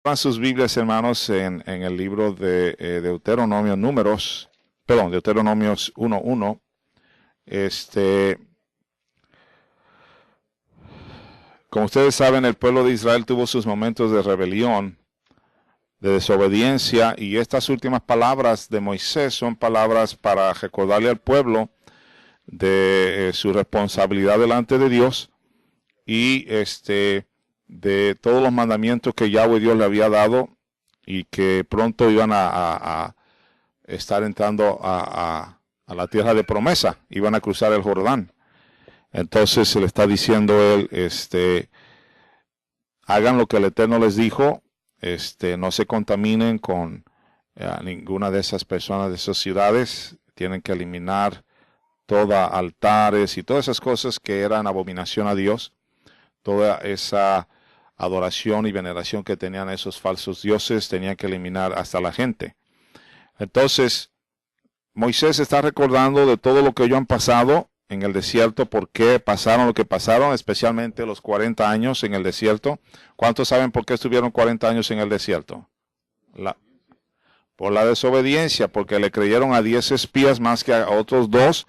Abran sus Biblias, hermanos, en el libro de Deuteronomio, Deuteronomios 1:1. Como ustedes saben, el pueblo de Israel tuvo sus momentos de rebelión, de desobediencia, y estas últimas palabras de Moisés son palabras para recordarle al pueblo de su responsabilidad delante de Dios y de todos los mandamientos que Yahweh Dios le había dado y que pronto iban a estar entrando a la tierra de promesa, iban a cruzar el Jordán. Entonces se le está diciendo él, hagan lo que el Eterno les dijo, no se contaminen con ninguna de esas personas de esas ciudades, tienen que eliminar todos altares y todas esas cosas que eran abominación a Dios, toda esa adoración y veneración que tenían esos falsos dioses, tenían que eliminar hasta la gente. Entonces, Moisés está recordando de todo lo que ellos han pasado en el desierto, por qué pasaron lo que pasaron, especialmente los 40 años en el desierto. ¿Cuántos saben por qué estuvieron 40 años en el desierto? Por la desobediencia, porque le creyeron a 10 espías más que a otros 2,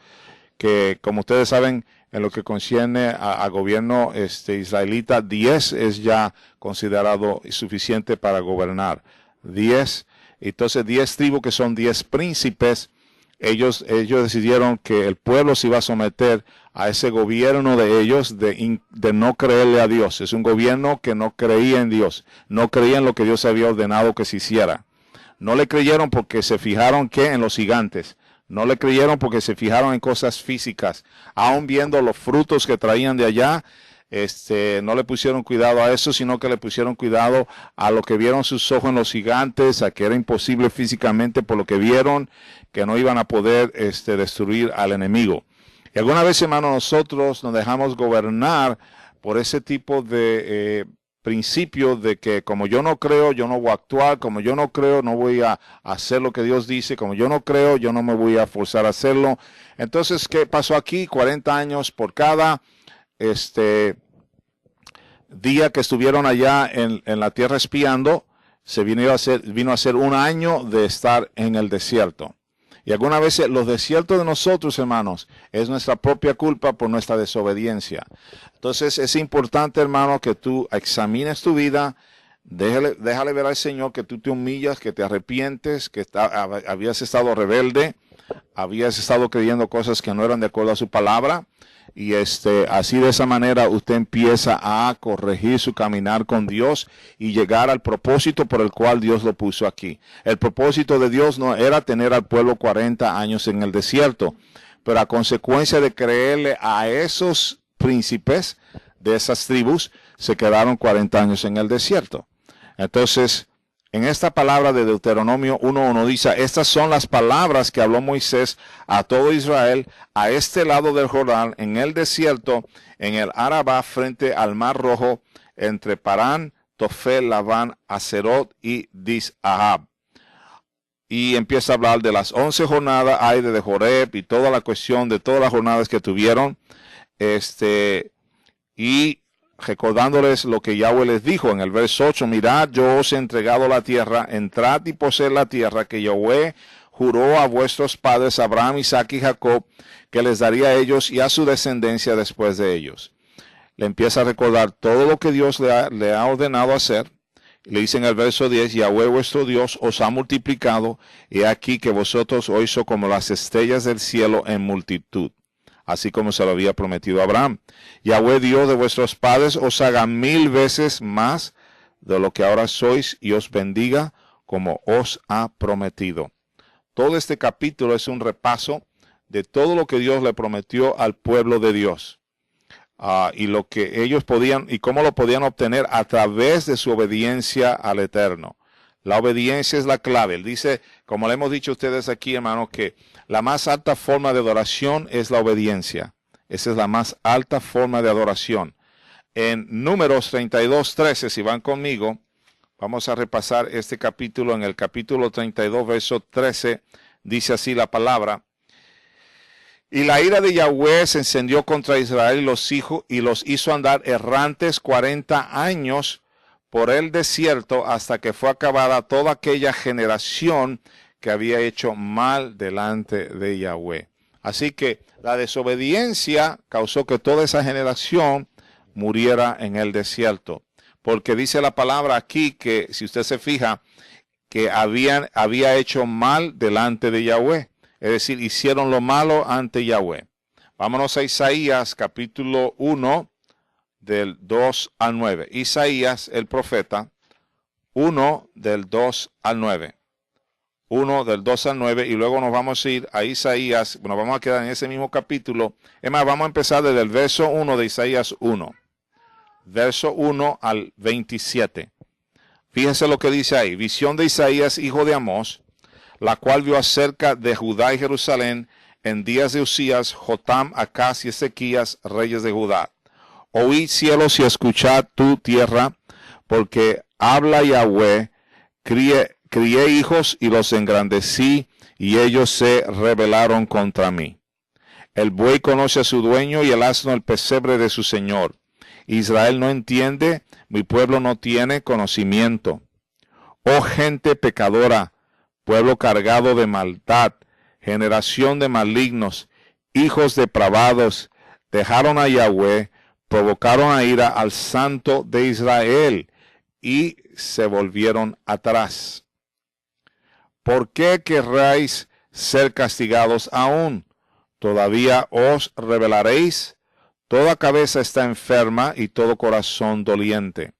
que como ustedes saben, en lo que concierne a gobierno israelita, 10 es ya considerado suficiente para gobernar. 10, entonces 10 tribus que son 10 príncipes. Ellos decidieron que el pueblo se iba a someter a ese gobierno de ellos de no creerle a Dios. Es un gobierno que no creía en Dios, no creía en lo que Dios había ordenado que se hiciera. No le creyeron porque se fijaron en los gigantes. No le creyeron porque se fijaron en cosas físicas. Aún viendo los frutos que traían de allá, no le pusieron cuidado a eso, sino que le pusieron cuidado a lo que vieron sus ojos en los gigantes, a que era imposible físicamente por lo que vieron, que no iban a poder destruir al enemigo. Y alguna vez, hermano, nosotros nos dejamos gobernar por ese tipo de principios de que como yo no creo, yo no voy a actuar, como yo no creo, no voy a hacer lo que Dios dice, como yo no creo, yo no me voy a forzar a hacerlo. Entonces, ¿qué pasó aquí? 40 años por cada día que estuvieron allá en la tierra espiando, vino a ser un año de estar en el desierto. Y algunas veces los desiertos de nosotros, hermanos, es nuestra propia culpa por nuestra desobediencia. Entonces es importante, hermano, que tú examines tu vida, déjale ver al Señor que tú te humillas, que te arrepientes, que habías estado rebelde, habías estado creyendo cosas que no eran de acuerdo a su palabra. Y así de esa manera usted empieza a corregir su caminar con Dios y llegar al propósito por el cual Dios lo puso aquí. El propósito de Dios no era tener al pueblo 40 años en el desierto, pero a consecuencia de creerle a esos príncipes de esas tribus, se quedaron 40 años en el desierto. Entonces, en esta palabra de Deuteronomio 1:1 dice, estas son las palabras que habló Moisés a todo Israel a este lado del Jordán, en el desierto, en el Arabá, frente al Mar Rojo, entre Parán, Tofel, Labán, Aserot y Dis-Ahab. Y empieza a hablar de las 11 jornadas, Aire de Joreb y toda la cuestión de todas las jornadas que tuvieron. Y recordándoles lo que Yahweh les dijo en el verso 8, mirad, yo os he entregado la tierra, entrad y poseed la tierra que Yahweh juró a vuestros padres Abraham, Isaac y Jacob, que les daría a ellos y a su descendencia después de ellos. Le empieza a recordar todo lo que Dios le ha ordenado hacer. Le dice en el verso 10, Yahweh vuestro Dios os ha multiplicado, y aquí que vosotros hoy sois como las estrellas del cielo en multitud, así como se lo había prometido a Abraham. Yahweh Dios de vuestros padres os haga 1000 veces más de lo que ahora sois y os bendiga como os ha prometido. Todo este capítulo es un repaso de todo lo que Dios le prometió al pueblo de Dios. Y lo que ellos podían y cómo lo podían obtener a través de su obediencia al Eterno. La obediencia es la clave. Él dice, como le hemos dicho a ustedes aquí, hermanos, que la más alta forma de adoración es la obediencia. Esa es la más alta forma de adoración. En Números 32:13, si van conmigo, vamos a repasar este capítulo. En el capítulo 32, verso 13, dice así la palabra. Y la ira de Yahweh se encendió contra Israel y los hizo andar errantes 40 años por el desierto hasta que fue acabada toda aquella generación que había hecho mal delante de Yahweh. Así que la desobediencia causó que toda esa generación muriera en el desierto. Porque dice la palabra aquí que, si usted se fija, que había hecho mal delante de Yahweh. Es decir, hicieron lo malo ante Yahweh. Vámonos a Isaías capítulo 1 del 2 al 9. Isaías el profeta 1 del 2 al 9. 1 del 2 al 9 y luego nos vamos a ir a Isaías, nos vamos a quedar en ese mismo capítulo. Es más, vamos a empezar desde el verso 1 de Isaías 1. Verso 1 al 27. Fíjense lo que dice ahí. Visión de Isaías, hijo de Amós, la cual vio acerca de Judá y Jerusalén en días de Usías, Jotam, Acaz y Ezequías, reyes de Judá. Oíd cielos y escuchad tu tierra, porque habla Yahweh, crié hijos y los engrandecí, y ellos se rebelaron contra mí. El buey conoce a su dueño y el asno el pesebre de su señor. Israel no entiende, mi pueblo no tiene conocimiento. Oh gente pecadora, pueblo cargado de maldad, generación de malignos, hijos depravados, dejaron a Yahweh, provocaron a ira al Santo de Israel y se volvieron atrás. ¿Por qué querráis ser castigados aún? ¿Todavía os rebelaréis? Toda cabeza está enferma y todo corazón doliente.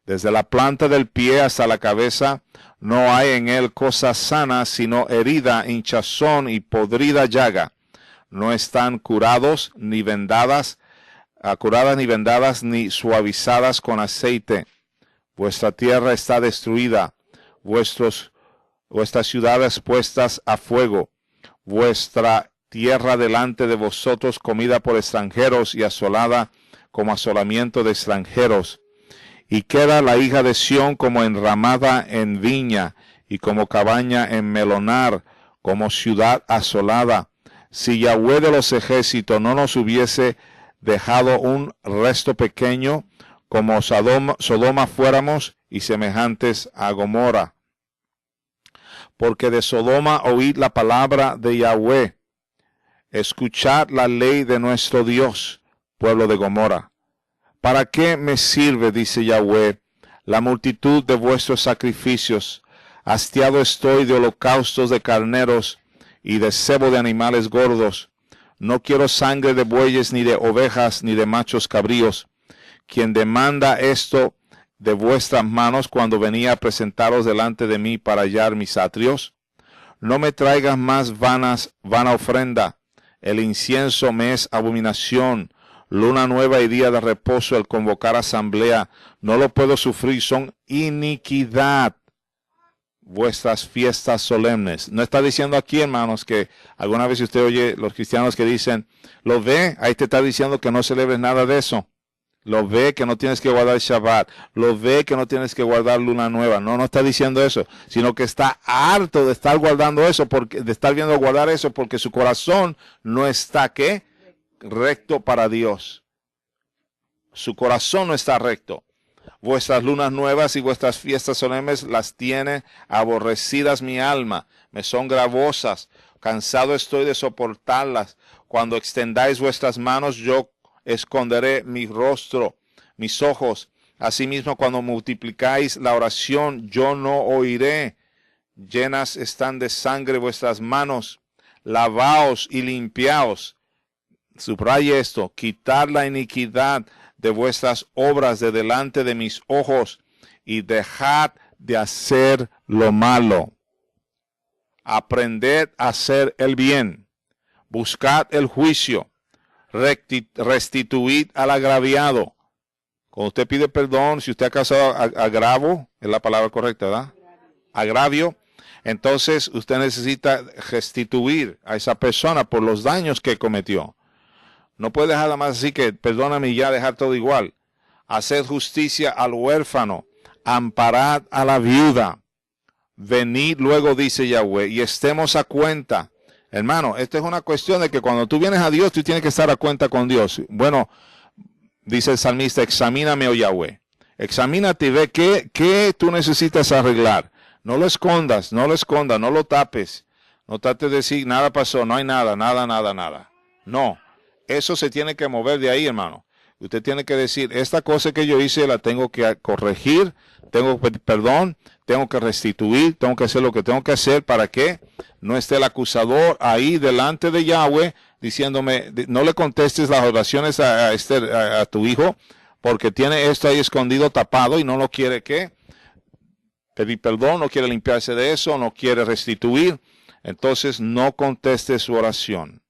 Desde la planta del pie hasta la cabeza no hay en él cosa sana, sino herida, hinchazón y podrida llaga. No están curadas ni vendadas ni suavizadas con aceite. Vuestra tierra está destruida, vuestras ciudades puestas a fuego, vuestra tierra delante de vosotros comida por extranjeros y asolada como asolamiento de extranjeros. Y queda la hija de Sión como enramada en viña y como cabaña en melonar, como ciudad asolada. Si Yahweh de los ejércitos no nos hubiese dejado un resto pequeño, como Sodoma fuéramos y semejantes a Gomorra. Porque de Sodoma oíd la palabra de Yahweh. Escuchad la ley de nuestro Dios, pueblo de Gomorra. ¿Para qué me sirve, dice Yahweh, la multitud de vuestros sacrificios? Hastiado estoy de holocaustos de carneros y de cebo de animales gordos. No quiero sangre de bueyes, ni de ovejas, ni de machos cabríos. Quien demanda esto de vuestras manos cuando venía a presentaros delante de mí para hallar mis atrios. No me traigas más vana ofrenda. El incienso me es abominación. Luna nueva y día de reposo, el convocar asamblea, no lo puedo sufrir, son iniquidad vuestras fiestas solemnes. No está diciendo aquí, hermanos, que alguna vez usted oye los cristianos que dicen, ¿lo ve? Ahí te está diciendo que no celebres nada de eso. Lo ve que no tienes que guardar Shabbat. Lo ve que no tienes que guardar luna nueva. No está diciendo eso, sino que está harto de estar guardando eso, de estar viendo guardar eso, porque su corazón no está, ¿qué? Recto para Dios. Su corazón no está recto. Vuestras lunas nuevas y vuestras fiestas solemnes las tiene aborrecidas mi alma. Me son gravosas. Cansado estoy de soportarlas. Cuando extendáis vuestras manos, yo esconderé mi rostro, mis ojos. Asimismo, cuando multiplicáis la oración, yo no oiré. Llenas están de sangre vuestras manos. Lavaos y limpiaos. Subraye esto. Quitar la iniquidad de vuestras obras de delante de mis ojos y dejad de hacer lo malo. Aprended a hacer el bien. Buscad el juicio. Restituid al agraviado. Cuando usted pide perdón, si usted ha causado agravo, es la palabra correcta, ¿verdad? Agravio. Entonces usted necesita restituir a esa persona por los daños que cometió. No puede dejar nada más así que perdóname y ya dejar todo igual. Haced justicia al huérfano. Amparad a la viuda. Venid luego, dice Yahweh, y estemos a cuenta. Hermano, esta es una cuestión de que cuando tú vienes a Dios, tú tienes que estar a cuenta con Dios. Bueno, dice el salmista, examíname, oh Yahweh. Examínate y ve qué tú necesitas arreglar. No lo escondas, no lo tapes. No trates de decir, nada pasó, no hay nada. No, eso se tiene que mover de ahí, hermano. Usted tiene que decir, esta cosa que yo hice la tengo que corregir, tengo que pedir perdón, tengo que restituir, tengo que hacer lo que tengo que hacer para que no esté el acusador ahí delante de Yahweh diciéndome, no le contestes las oraciones a tu hijo porque tiene esto ahí escondido, tapado y no lo quiere pedir perdón, no quiere limpiarse de eso, no quiere restituir. Entonces no conteste su oración.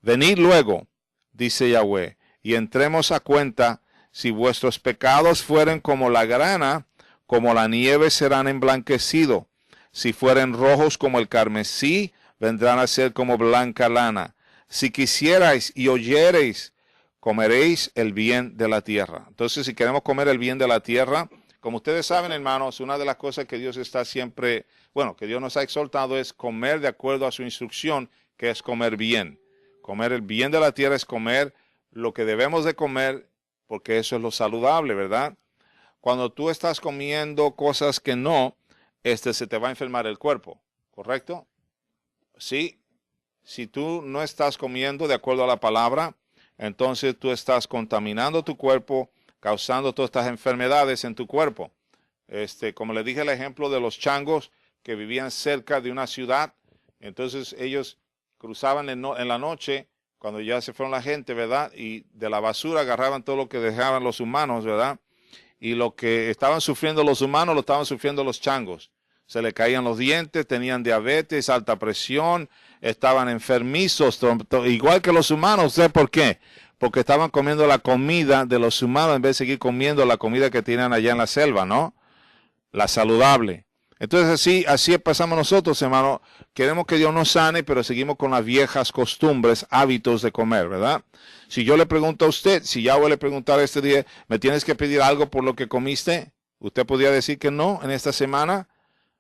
Venid luego, dice Yahweh, y entremos a cuenta, si vuestros pecados fueren como la grana, como la nieve serán emblanquecidos. Si fueren rojos como el carmesí, vendrán a ser como blanca lana. Si quisierais y oyereis, comeréis el bien de la tierra. Entonces, si queremos comer el bien de la tierra, como ustedes saben, hermanos, una de las cosas que Dios está siempre, que Dios nos ha exhortado es comer de acuerdo a su instrucción, que es comer bien. Comer el bien de la tierra es comer lo que debemos de comer, porque eso es lo saludable, ¿verdad? Cuando tú estás comiendo cosas que no, se te va a enfermar el cuerpo, ¿correcto? Sí. Si tú no estás comiendo de acuerdo a la palabra, entonces tú estás contaminando tu cuerpo, causando todas estas enfermedades en tu cuerpo. Como le dije el ejemplo de los changos que vivían cerca de una ciudad, entonces ellos cruzaban en la noche, cuando ya se fueron la gente, ¿verdad? Y de la basura agarraban todo lo que dejaban los humanos, ¿verdad? Y lo que estaban sufriendo los humanos lo estaban sufriendo los changos. Se le caían los dientes, tenían diabetes, alta presión, estaban enfermizos, igual que los humanos. ¿Sé por qué? Porque estaban comiendo la comida de los humanos en vez de seguir comiendo la comida que tienen allá en la selva, ¿no? La saludable. Entonces así pasamos nosotros, hermano. Queremos que Dios nos sane, pero seguimos con las viejas costumbres, hábitos de comer, ¿verdad? Si yo le pregunto a usted, si Yahweh le preguntara este día, ¿me tienes que pedir algo por lo que comiste? ¿Usted podría decir que no en esta semana?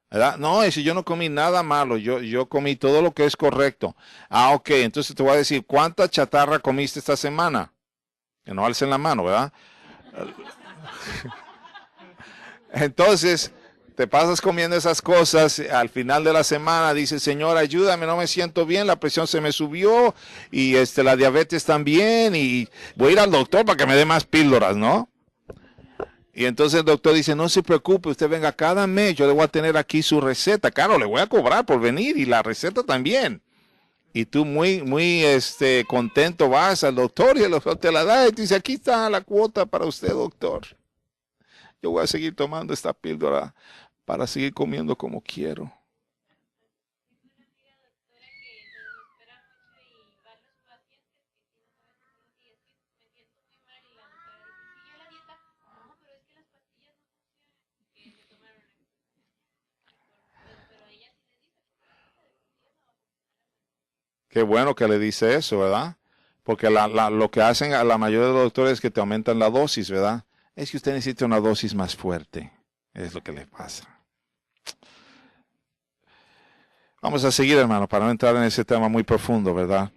¿Verdad? No, si yo no comí nada malo, yo comí todo lo que es correcto. Ok, entonces te voy a decir, ¿cuánta chatarra comiste esta semana? Que no alcen la mano, ¿verdad? Entonces, te pasas comiendo esas cosas, al final de la semana dices, Señor, ayúdame, no me siento bien, la presión se me subió, y la diabetes también, y voy a ir al doctor para que me dé más píldoras, ¿no? Y entonces el doctor dice, no se preocupe, usted venga cada mes, yo le voy a tener aquí su receta. Claro, le voy a cobrar por venir y la receta también. Y tú muy contento vas al doctor y el doctor te la da y te dice, aquí está la cuota para usted, doctor. Yo voy a seguir tomando esta píldora para seguir comiendo como quiero. Qué bueno que le dice eso, ¿verdad? Porque lo que hacen a la mayoría de los doctores es que te aumentan la dosis, ¿verdad? Es que usted necesita una dosis más fuerte. Es lo que le pasa. Vamos a seguir, hermano, para no entrar en ese tema muy profundo, ¿verdad?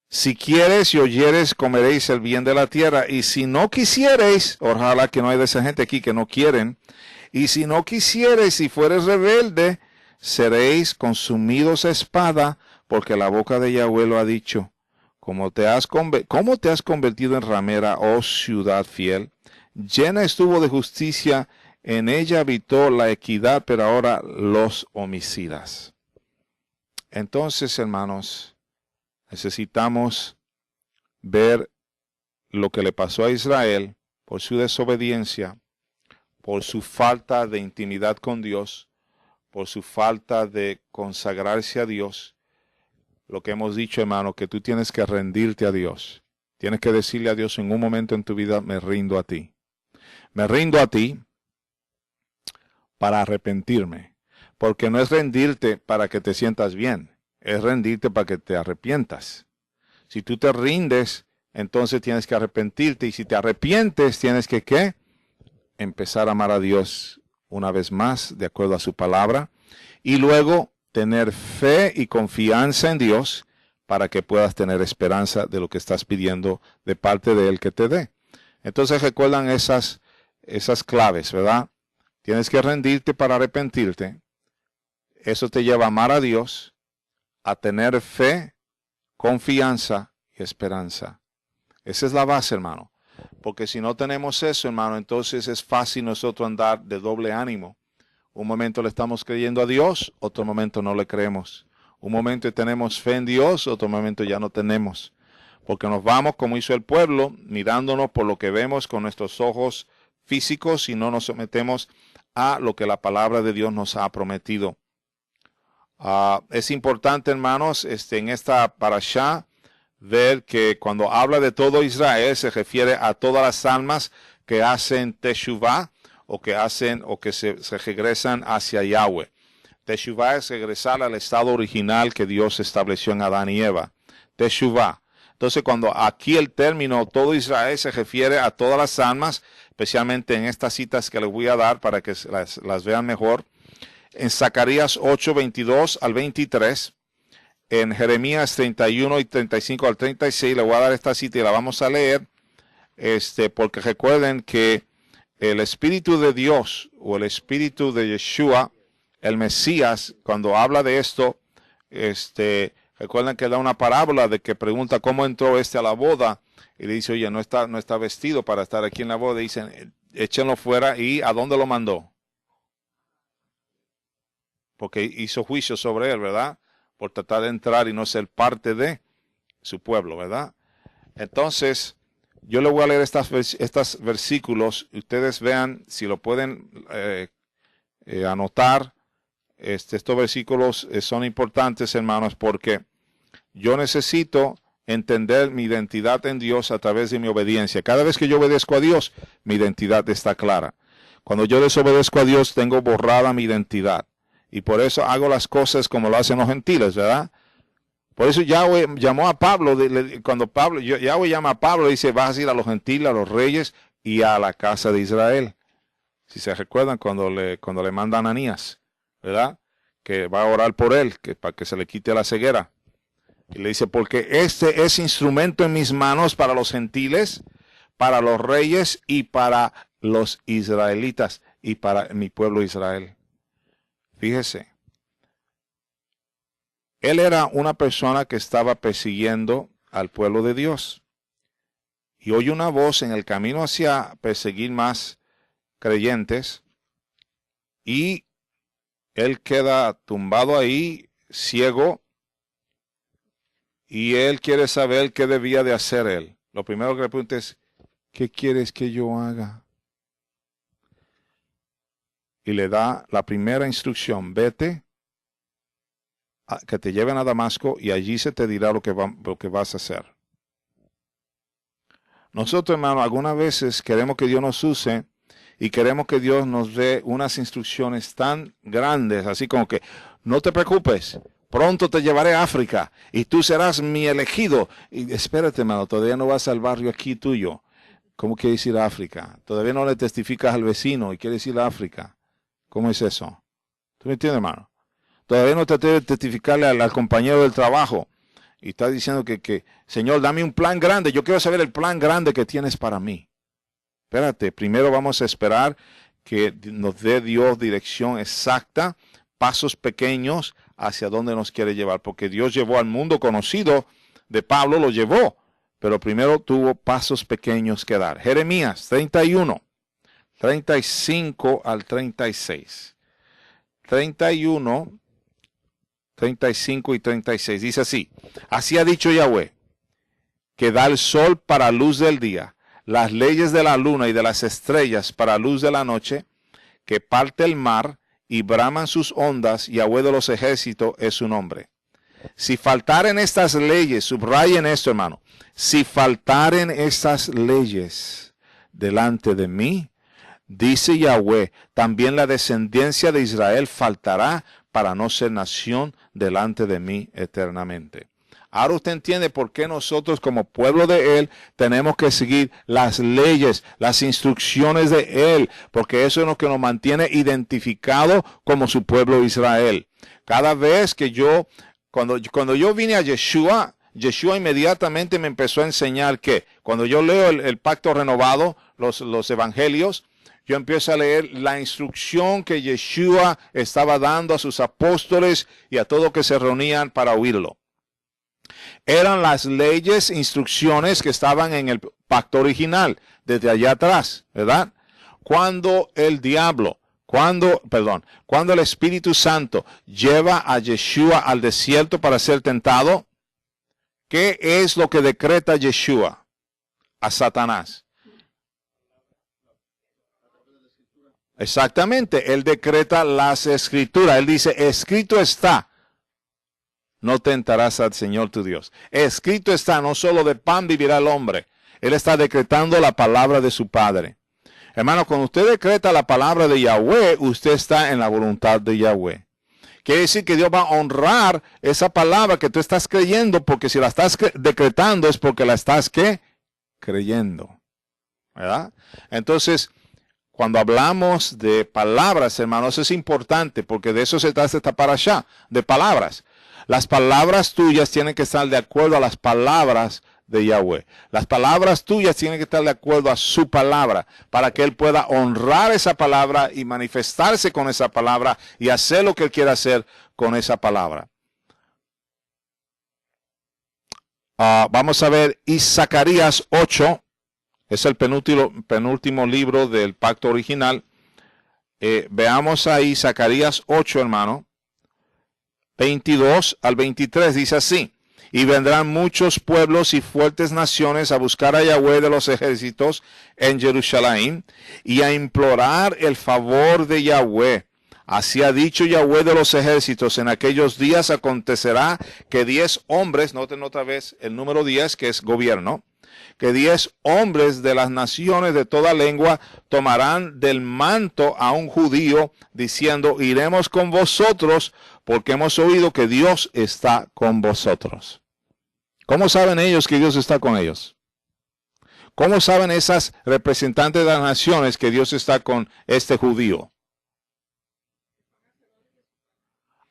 Si quieres y oyeres, comeréis el bien de la tierra. Y si no quisiereis, ojalá que no hay de esa gente aquí que no quieren. Y si no quisiereis, si fueres rebelde, seréis consumidos a espada, porque la boca de Yahweh lo ha dicho. ¿Cómo te has convertido en ramera, oh ciudad fiel? Llena estuvo de justicia, en ella habitó la equidad, pero ahora los homicidas. Entonces, hermanos, necesitamos ver lo que le pasó a Israel por su desobediencia, por su falta de intimidad con Dios, por su falta de consagrarse a Dios. Lo que hemos dicho, hermano, que tú tienes que rendirte a Dios. Tienes que decirle a Dios en un momento en tu vida, me rindo a ti. Me rindo a ti para arrepentirme. Porque no es rendirte para que te sientas bien. Es rendirte para que te arrepientas. Si tú te rindes, entonces tienes que arrepentirte. Y si te arrepientes, tienes que, ¿qué? Empezar a amar a Dios una vez más, de acuerdo a su palabra. Y luego tener fe y confianza en Dios para que puedas tener esperanza de lo que estás pidiendo de parte de Él que te dé. Entonces recuerdan esas claves, ¿verdad? Tienes que rendirte para arrepentirte. Eso te lleva a amar a Dios, a tener fe, confianza y esperanza. Esa es la base, hermano. Porque si no tenemos eso, hermano, entonces es fácil nosotros andar de doble ánimo. Un momento le estamos creyendo a Dios, otro momento no le creemos. Un momento tenemos fe en Dios, otro momento ya no tenemos. Porque nos vamos, como hizo el pueblo, mirándonos por lo que vemos con nuestros ojos físicos y no nos sometemos a lo que la palabra de Dios nos ha prometido. Es importante, hermanos, en esta parashá, ver que cuando habla de todo Israel se refiere a todas las almas que hacen teshuvá o que se regresan hacia Yahweh. Teshuvá es regresar al estado original que Dios estableció en Adán y Eva. Teshuvá. Entonces, cuando aquí el término todo Israel se refiere a todas las almas, especialmente en estas citas que les voy a dar para que las vean mejor, en Zacarías 8, 22 al 23, en Jeremías 31 y 35 al 36, le voy a dar esta cita y la vamos a leer, porque recuerden que el Espíritu de Dios o el Espíritu de Yeshua, el Mesías, cuando habla de esto, recuerden que da una parábola de que pregunta cómo entró a la boda y le dice, oye, no está vestido para estar aquí en la boda. Dicen, échenlo fuera. ¿Y a dónde lo mandó? Porque hizo juicio sobre él, ¿verdad? Por tratar de entrar y no ser parte de su pueblo, ¿verdad? Entonces, yo le voy a leer estos versículos. Ustedes vean si lo pueden anotar. Estos versículos son importantes, hermanos, porque yo necesito entender mi identidad en Dios a través de mi obediencia. Cada vez que yo obedezco a Dios, mi identidad está clara. Cuando yo desobedezco a Dios, tengo borrada mi identidad. Y por eso hago las cosas como lo hacen los gentiles, ¿verdad? Por eso Yahweh llamó a Pablo, Yahweh llama a Pablo y dice, vas a ir a los gentiles, a los reyes y a la casa de Israel. Si se recuerdan cuando le manda a Ananías, ¿verdad? Que va a orar por él, para que se le quite la ceguera. Y le dice, porque este es instrumento en mis manos para los gentiles, para los reyes y para los israelitas y para mi pueblo Israel. Fíjese, él era una persona que estaba persiguiendo al pueblo de Dios. Y oye una voz en el camino hacia perseguir más creyentes. Y él queda tumbado ahí, ciego. Y él quiere saber qué debía de hacer él. Lo primero que le pregunta es, ¿qué quieres que yo haga? Y le da la primera instrucción, vete, que te lleven a Damasco y allí se te dirá lo que vas a hacer. Nosotros, hermano, algunas veces queremos que Dios nos use y queremos que Dios nos dé unas instrucciones tan grandes, así como que, no te preocupes, pronto te llevaré a África y tú serás mi elegido. Y espérate, hermano, todavía no vas al barrio aquí tuyo. ¿Cómo quieres ir a África? Todavía no le testificas al vecino y quieres ir a África. ¿Cómo es eso? ¿Tú me entiendes, hermano? Todavía no te atreves a testificarle al compañero del trabajo. Y está diciendo que, Señor, dame un plan grande. Yo quiero saber el plan grande que tienes para mí. Espérate, primero vamos a esperar que nos dé Dios dirección exacta, pasos pequeños hacia dónde nos quiere llevar. Porque Dios llevó al mundo conocido de Pablo, lo llevó. Pero primero tuvo pasos pequeños que dar. Jeremías 31. 35 al 36. 31, 35 y 36. Dice así. Así ha dicho Yahweh, que da el sol para luz del día, las leyes de la luna y de las estrellas para luz de la noche, que parte el mar y braman sus ondas, Yahweh de los ejércitos es su nombre. Si faltaren estas leyes, subrayen esto, hermano, si faltaren estas leyes delante de mí, dice Yahweh, también la descendencia de Israel faltará para no ser nación delante de mí eternamente. Ahora usted entiende por qué nosotros como pueblo de Él tenemos que seguir las leyes, las instrucciones de Él, porque eso es lo que nos mantiene identificados como su pueblo Israel. Cada vez que cuando yo vine a Yeshua, Yeshua inmediatamente me empezó a enseñar que cuando yo leo el pacto renovado, los evangelios, yo empiezo a leer la instrucción que Yeshua estaba dando a sus apóstoles y a todos que se reunían para oírlo. Eran las leyes, instrucciones que estaban en el pacto original, desde allá atrás, ¿verdad? Cuando el Espíritu Santo lleva a Yeshua al desierto para ser tentado, ¿qué es lo que decreta Yeshua a Satanás? Exactamente, él decreta las escrituras. Él dice, escrito está, no tentarás al Señor tu Dios. Escrito está, no solo de pan vivirá el hombre. Él está decretando la palabra de su Padre. Hermano, cuando usted decreta la palabra de Yahweh, usted está en la voluntad de Yahweh. Quiere decir que Dios va a honrar esa palabra que tú estás creyendo, porque si la estás decretando es porque la estás, ¿qué? Creyendo. ¿Verdad? Entonces, cuando hablamos de palabras, hermanos, es importante, porque de eso se trata esta parashá, de palabras. Las palabras tuyas tienen que estar de acuerdo a las palabras de Yahweh. Las palabras tuyas tienen que estar de acuerdo a su palabra, para que Él pueda honrar esa palabra y manifestarse con esa palabra y hacer lo que Él quiera hacer con esa palabra. Vamos a ver Zacarías 8, es el penúltimo libro del pacto original. Veamos ahí Zacarías 8, hermano. 22 al 23 dice así: y vendrán muchos pueblos y fuertes naciones a buscar a Yahweh de los ejércitos en Jerusalén y a implorar el favor de Yahweh. Así ha dicho Yahweh de los ejércitos: en aquellos días acontecerá que 10 hombres, noten otra vez el número 10, que es gobierno, que 10 hombres de las naciones de toda lengua tomarán del manto a un judío, diciendo: iremos con vosotros, porque hemos oído que Dios está con vosotros. ¿Cómo saben ellos que Dios está con ellos? ¿Cómo saben esas representantes de las naciones que Dios está con este judío?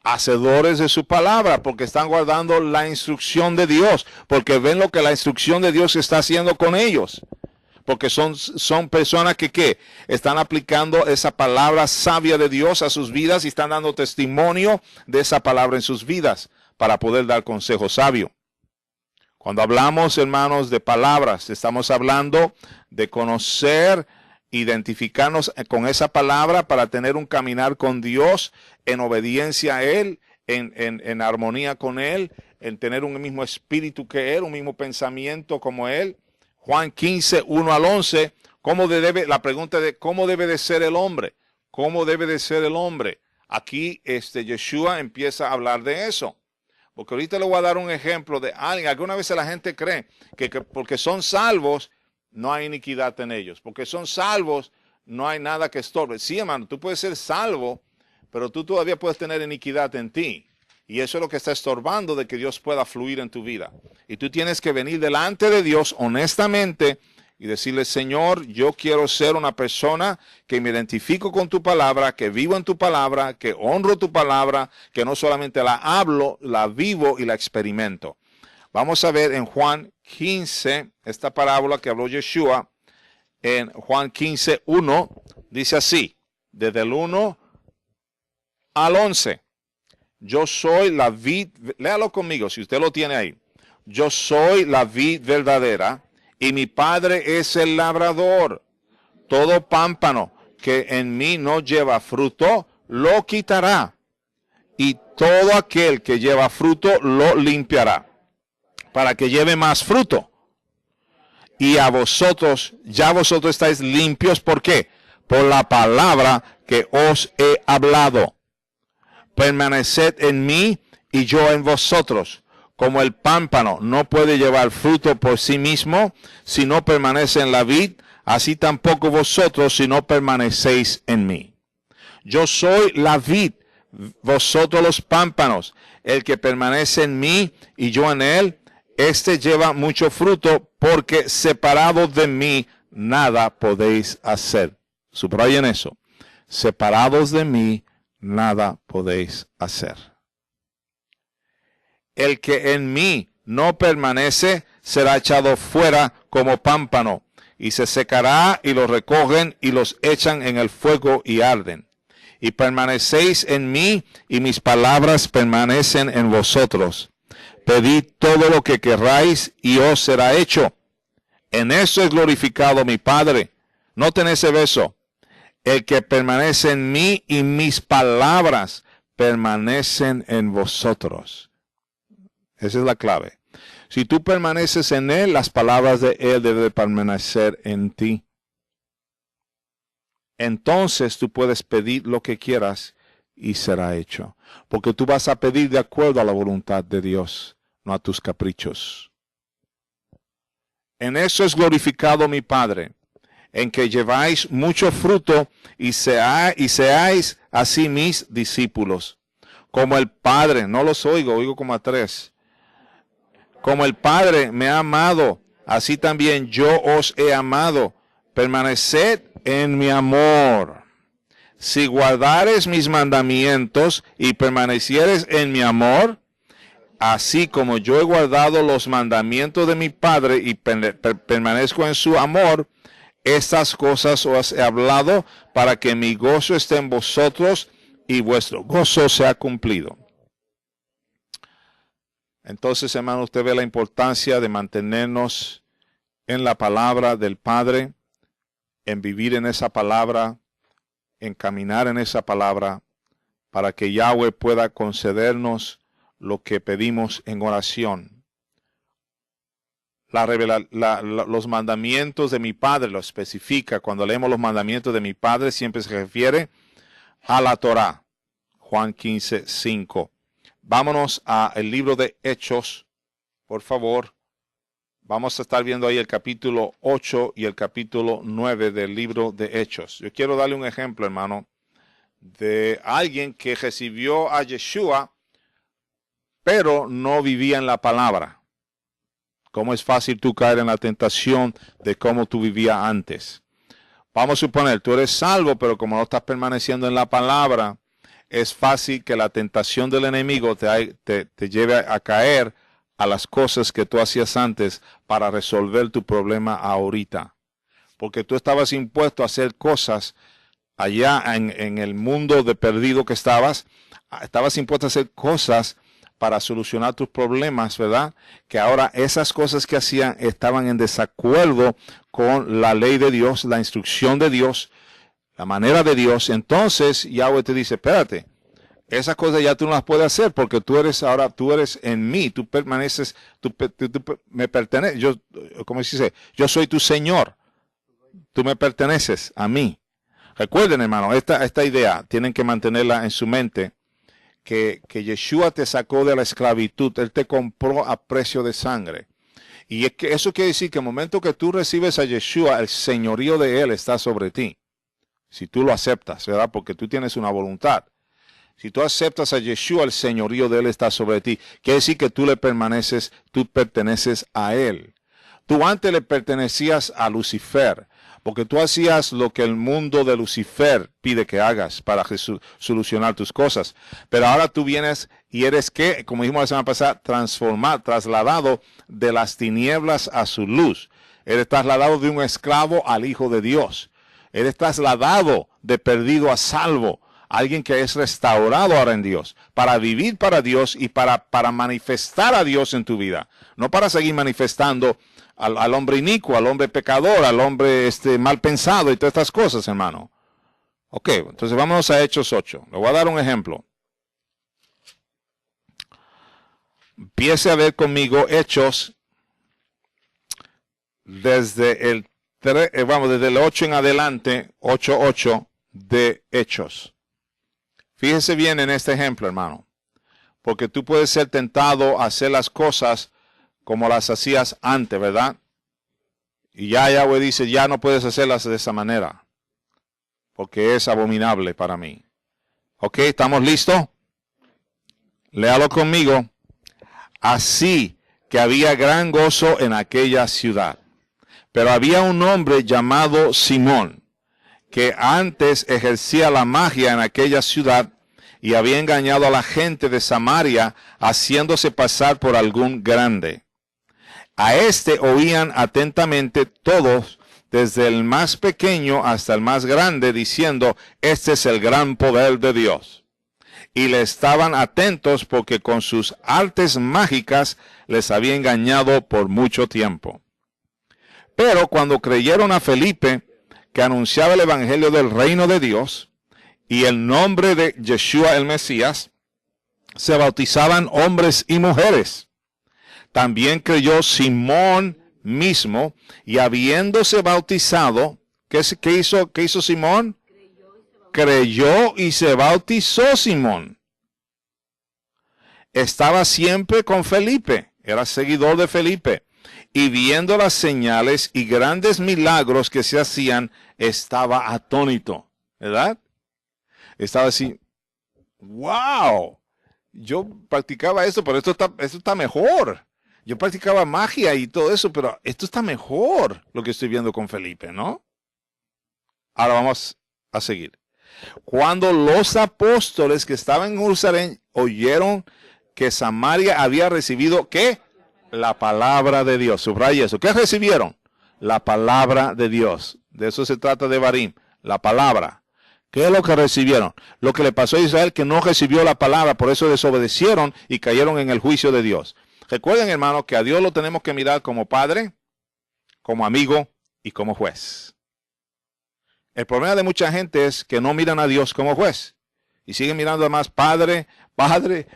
Hacedores de su palabra, porque están guardando la instrucción de Dios, porque ven lo que la instrucción de Dios está haciendo con ellos, porque son personas que ¿qué? Están aplicando esa palabra sabia de Dios a sus vidas y están dando testimonio de esa palabra en sus vidas para poder dar consejo sabio. Cuando hablamos, hermanos, de palabras, estamos hablando de conocer, identificarnos con esa palabra para tener un caminar con Dios en obediencia a Él, en armonía con Él, en tener un mismo espíritu que Él, un mismo pensamiento como Él. Juan 15, 1 al 11, la pregunta de cómo debe de ser el hombre. ¿Cómo debe de ser el hombre? Aquí Yeshua empieza a hablar de eso. Porque ahorita le voy a dar un ejemplo de alguien. Alguna vez la gente cree que porque son salvos, no hay iniquidad en ellos. Porque son salvos, no hay nada que estorbe. Sí, hermano, tú puedes ser salvo, pero tú todavía puedes tener iniquidad en ti. Y eso es lo que está estorbando de que Dios pueda fluir en tu vida. Y tú tienes que venir delante de Dios honestamente y decirle: Señor, yo quiero ser una persona que me identifico con tu palabra, que vivo en tu palabra, que honro tu palabra, que no solamente la hablo, la vivo y la experimento. Vamos a ver en Juan 15, esta parábola que habló Yeshua, en Juan 15, 1, dice así, desde el 1 al 11. Yo soy la vid, léalo conmigo si usted lo tiene ahí. Yo soy la vid verdadera y mi Padre es el labrador. Todo pámpano que en mí no lleva fruto, lo quitará. Y todo aquel que lleva fruto, lo limpiará, para que lleve más fruto. Y a vosotros, ya vosotros estáis limpios. ¿Por qué? Por la palabra que os he hablado. Permaneced en mí y yo en vosotros. Como el pámpano no puede llevar fruto por sí mismo si no permanece en la vid, así tampoco vosotros si no permanecéis en mí. Yo soy la vid, vosotros los pámpanos. El que permanece en mí y yo en él, este lleva mucho fruto, porque separados de mí nada podéis hacer. Subrayen eso. Separados de mí nada podéis hacer. El que en mí no permanece, será echado fuera como pámpano, y se secará, y los recogen, y los echan en el fuego, y arden. Y permanecéis en mí, y mis palabras permanecen en vosotros. Pedid todo lo que querráis, y os será hecho. En eso es glorificado mi Padre. Noten ese verso. El que permanece en mí, y mis palabras permanecen en vosotros. Esa es la clave. Si tú permaneces en Él, las palabras de Él deben permanecer en ti. Entonces tú puedes pedir lo que quieras y será hecho. Porque tú vas a pedir de acuerdo a la voluntad de Dios, no a tus caprichos. En eso es glorificado mi Padre, en que lleváis mucho fruto y seáis así mis discípulos. Como el Padre, no los oigo como a 3. Como el Padre me ha amado, así también yo os he amado. Permaneced en mi amor. Si guardares mis mandamientos y permanecieres en mi amor, así como yo he guardado los mandamientos de mi Padre y permanezco en su amor, estas cosas os he hablado para que mi gozo esté en vosotros y vuestro gozo sea cumplido. Entonces, hermano, usted ve la importancia de mantenernos en la palabra del Padre, en vivir en esa palabra, en caminar en esa palabra, para que Yahweh pueda concedernos lo que pedimos en oración. Los mandamientos de mi Padre lo especifica. Cuando leemos los mandamientos de mi Padre, siempre se refiere a la Torá. Juan 15:5. Vámonos al libro de Hechos, por favor. Vamos a estar viendo ahí el capítulo 8 y el capítulo 9 del libro de Hechos. Yo quiero darle un ejemplo, hermano, de alguien que recibió a Yeshua, pero no vivía en la palabra. Cómo es fácil tú caer en la tentación de cómo tú vivías antes. Vamos a suponer, tú eres salvo, pero como no estás permaneciendo en la palabra, es fácil que la tentación del enemigo te lleve a caer a las cosas que tú hacías antes para resolver tu problema ahorita. Porque tú estabas impuesto a hacer cosas allá en el mundo de perdido que estabas impuesto a hacer cosas para solucionar tus problemas, ¿verdad? Que ahora esas cosas que hacían estaban en desacuerdo con la ley de Dios, la instrucción de Dios, la manera de Dios. Entonces Yahweh te dice, espérate, esas cosas ya tú no las puedes hacer porque tú eres en mí, tú permaneces, tú me perteneces, ¿cómo se dice? Yo soy tu Señor, tú me perteneces a mí. Recuerden, hermano, esta idea tienen que mantenerla en su mente, que Yeshua te sacó de la esclavitud, Él te compró a precio de sangre. Y es que eso quiere decir que el momento que tú recibes a Yeshua, el señorío de Él está sobre ti. Si tú lo aceptas, ¿verdad? Porque tú tienes una voluntad. Si tú aceptas a Yeshua, el señorío de Él está sobre ti. Quiere decir que tú perteneces a Él. Tú antes le pertenecías a Lucifer, porque tú hacías lo que el mundo de Lucifer pide que hagas para solucionar tus cosas. Pero ahora tú vienes y eres, ¿qué? Como dijimos la semana pasada, trasladado de las tinieblas a su luz. Eres trasladado de un esclavo al Hijo de Dios. Eres trasladado de perdido a salvo. Alguien que es restaurado ahora en Dios, para vivir para Dios y para manifestar a Dios en tu vida. No para seguir manifestando al hombre inicuo, al hombre pecador, al hombre mal pensado y todas estas cosas, hermano. Ok, entonces vámonos a Hechos 8. Le voy a dar un ejemplo. Empiece a ver conmigo Hechos desde el 8 en adelante, 8:8 de Hechos. Fíjese bien en este ejemplo, hermano, porque tú puedes ser tentado a hacer las cosas como las hacías antes, ¿verdad? Y Yahweh dice, ya no puedes hacerlas de esa manera, porque es abominable para mí. Ok, ¿estamos listos? Léalo conmigo. Así que había gran gozo en aquella ciudad. Pero había un hombre llamado Simón, que antes ejercía la magia en aquella ciudad y había engañado a la gente de Samaria, haciéndose pasar por algún grande. A este oían atentamente todos, desde el más pequeño hasta el más grande, diciendo, este es el gran poder de Dios. Y le estaban atentos porque con sus artes mágicas les había engañado por mucho tiempo. Pero cuando creyeron a Felipe, que anunciaba el evangelio del reino de Dios, y el nombre de Yeshua el Mesías, se bautizaban hombres y mujeres. También creyó Simón mismo, y habiéndose bautizado, ¿qué hizo Simón? Creyó y se bautizó Simón. Estaba siempre con Felipe, era seguidor de Felipe, y viendo las señales y grandes milagros que se hacían, estaba atónito, ¿verdad? Estaba así, wow, yo practicaba esto, pero esto está mejor. Yo practicaba magia y todo eso, pero esto está mejor lo que estoy viendo con Felipe, ¿no? Ahora vamos a seguir. Cuando los apóstoles que estaban en Jerusalén oyeron que Samaria había recibido, ¿qué? La palabra de Dios. Subraya eso. ¿Qué recibieron? La palabra de Dios. De eso se trata de Barim, la palabra. ¿Qué es lo que recibieron? Lo que le pasó a Israel, que no recibió la palabra, por eso desobedecieron y cayeron en el juicio de Dios. Recuerden, hermanos, que a Dios lo tenemos que mirar como padre, como amigo y como juez. El problema de mucha gente es que no miran a Dios como juez y siguen mirando además padre,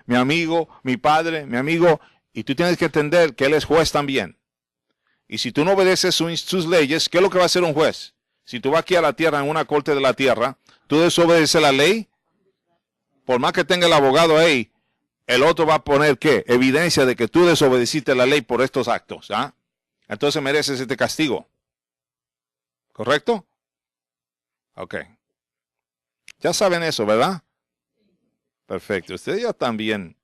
mi amigo, mi padre, mi amigo, y tú tienes que entender que Él es juez también. Y si tú no obedeces sus leyes, ¿qué es lo que va a hacer un juez? Si tú vas aquí a la tierra, en una corte de la tierra, tú desobedeces la ley, por más que tenga el abogado ahí, el otro va a poner, ¿qué? Evidencia de que tú desobedeciste la ley por estos actos, ¿ah? Entonces mereces este castigo. ¿Correcto? Ok. Ya saben eso, ¿verdad? Perfecto. Ustedes ya están bien.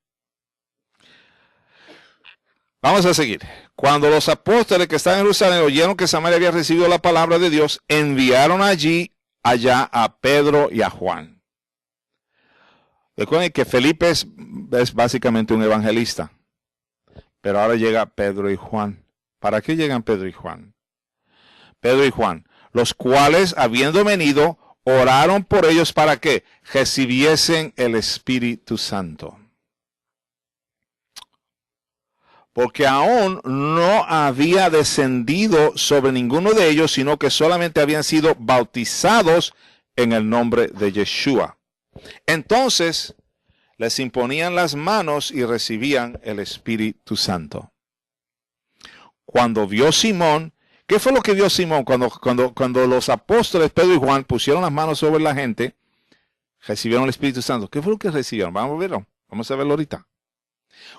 Vamos a seguir. Cuando los apóstoles que estaban en Jerusalén oyeron que Samaria había recibido la palabra de Dios, enviaron allá a Pedro y a Juan. Recuerden que Felipe es básicamente un evangelista. Pero ahora llega Pedro y Juan. ¿Para qué llegan Pedro y Juan? Pedro y Juan, los cuales, habiendo venido, oraron por ellos para que recibiesen el Espíritu Santo. Porque aún no había descendido sobre ninguno de ellos, sino que solamente habían sido bautizados en el nombre de Yeshua. Entonces les imponían las manos y recibían el Espíritu Santo. Cuando vio Simón, ¿qué fue lo que vio Simón? Cuando los apóstoles Pedro y Juan pusieron las manos sobre la gente, recibieron el Espíritu Santo. ¿Qué fue lo que recibieron? Vamos a verlo. Vamos a verlo ahorita.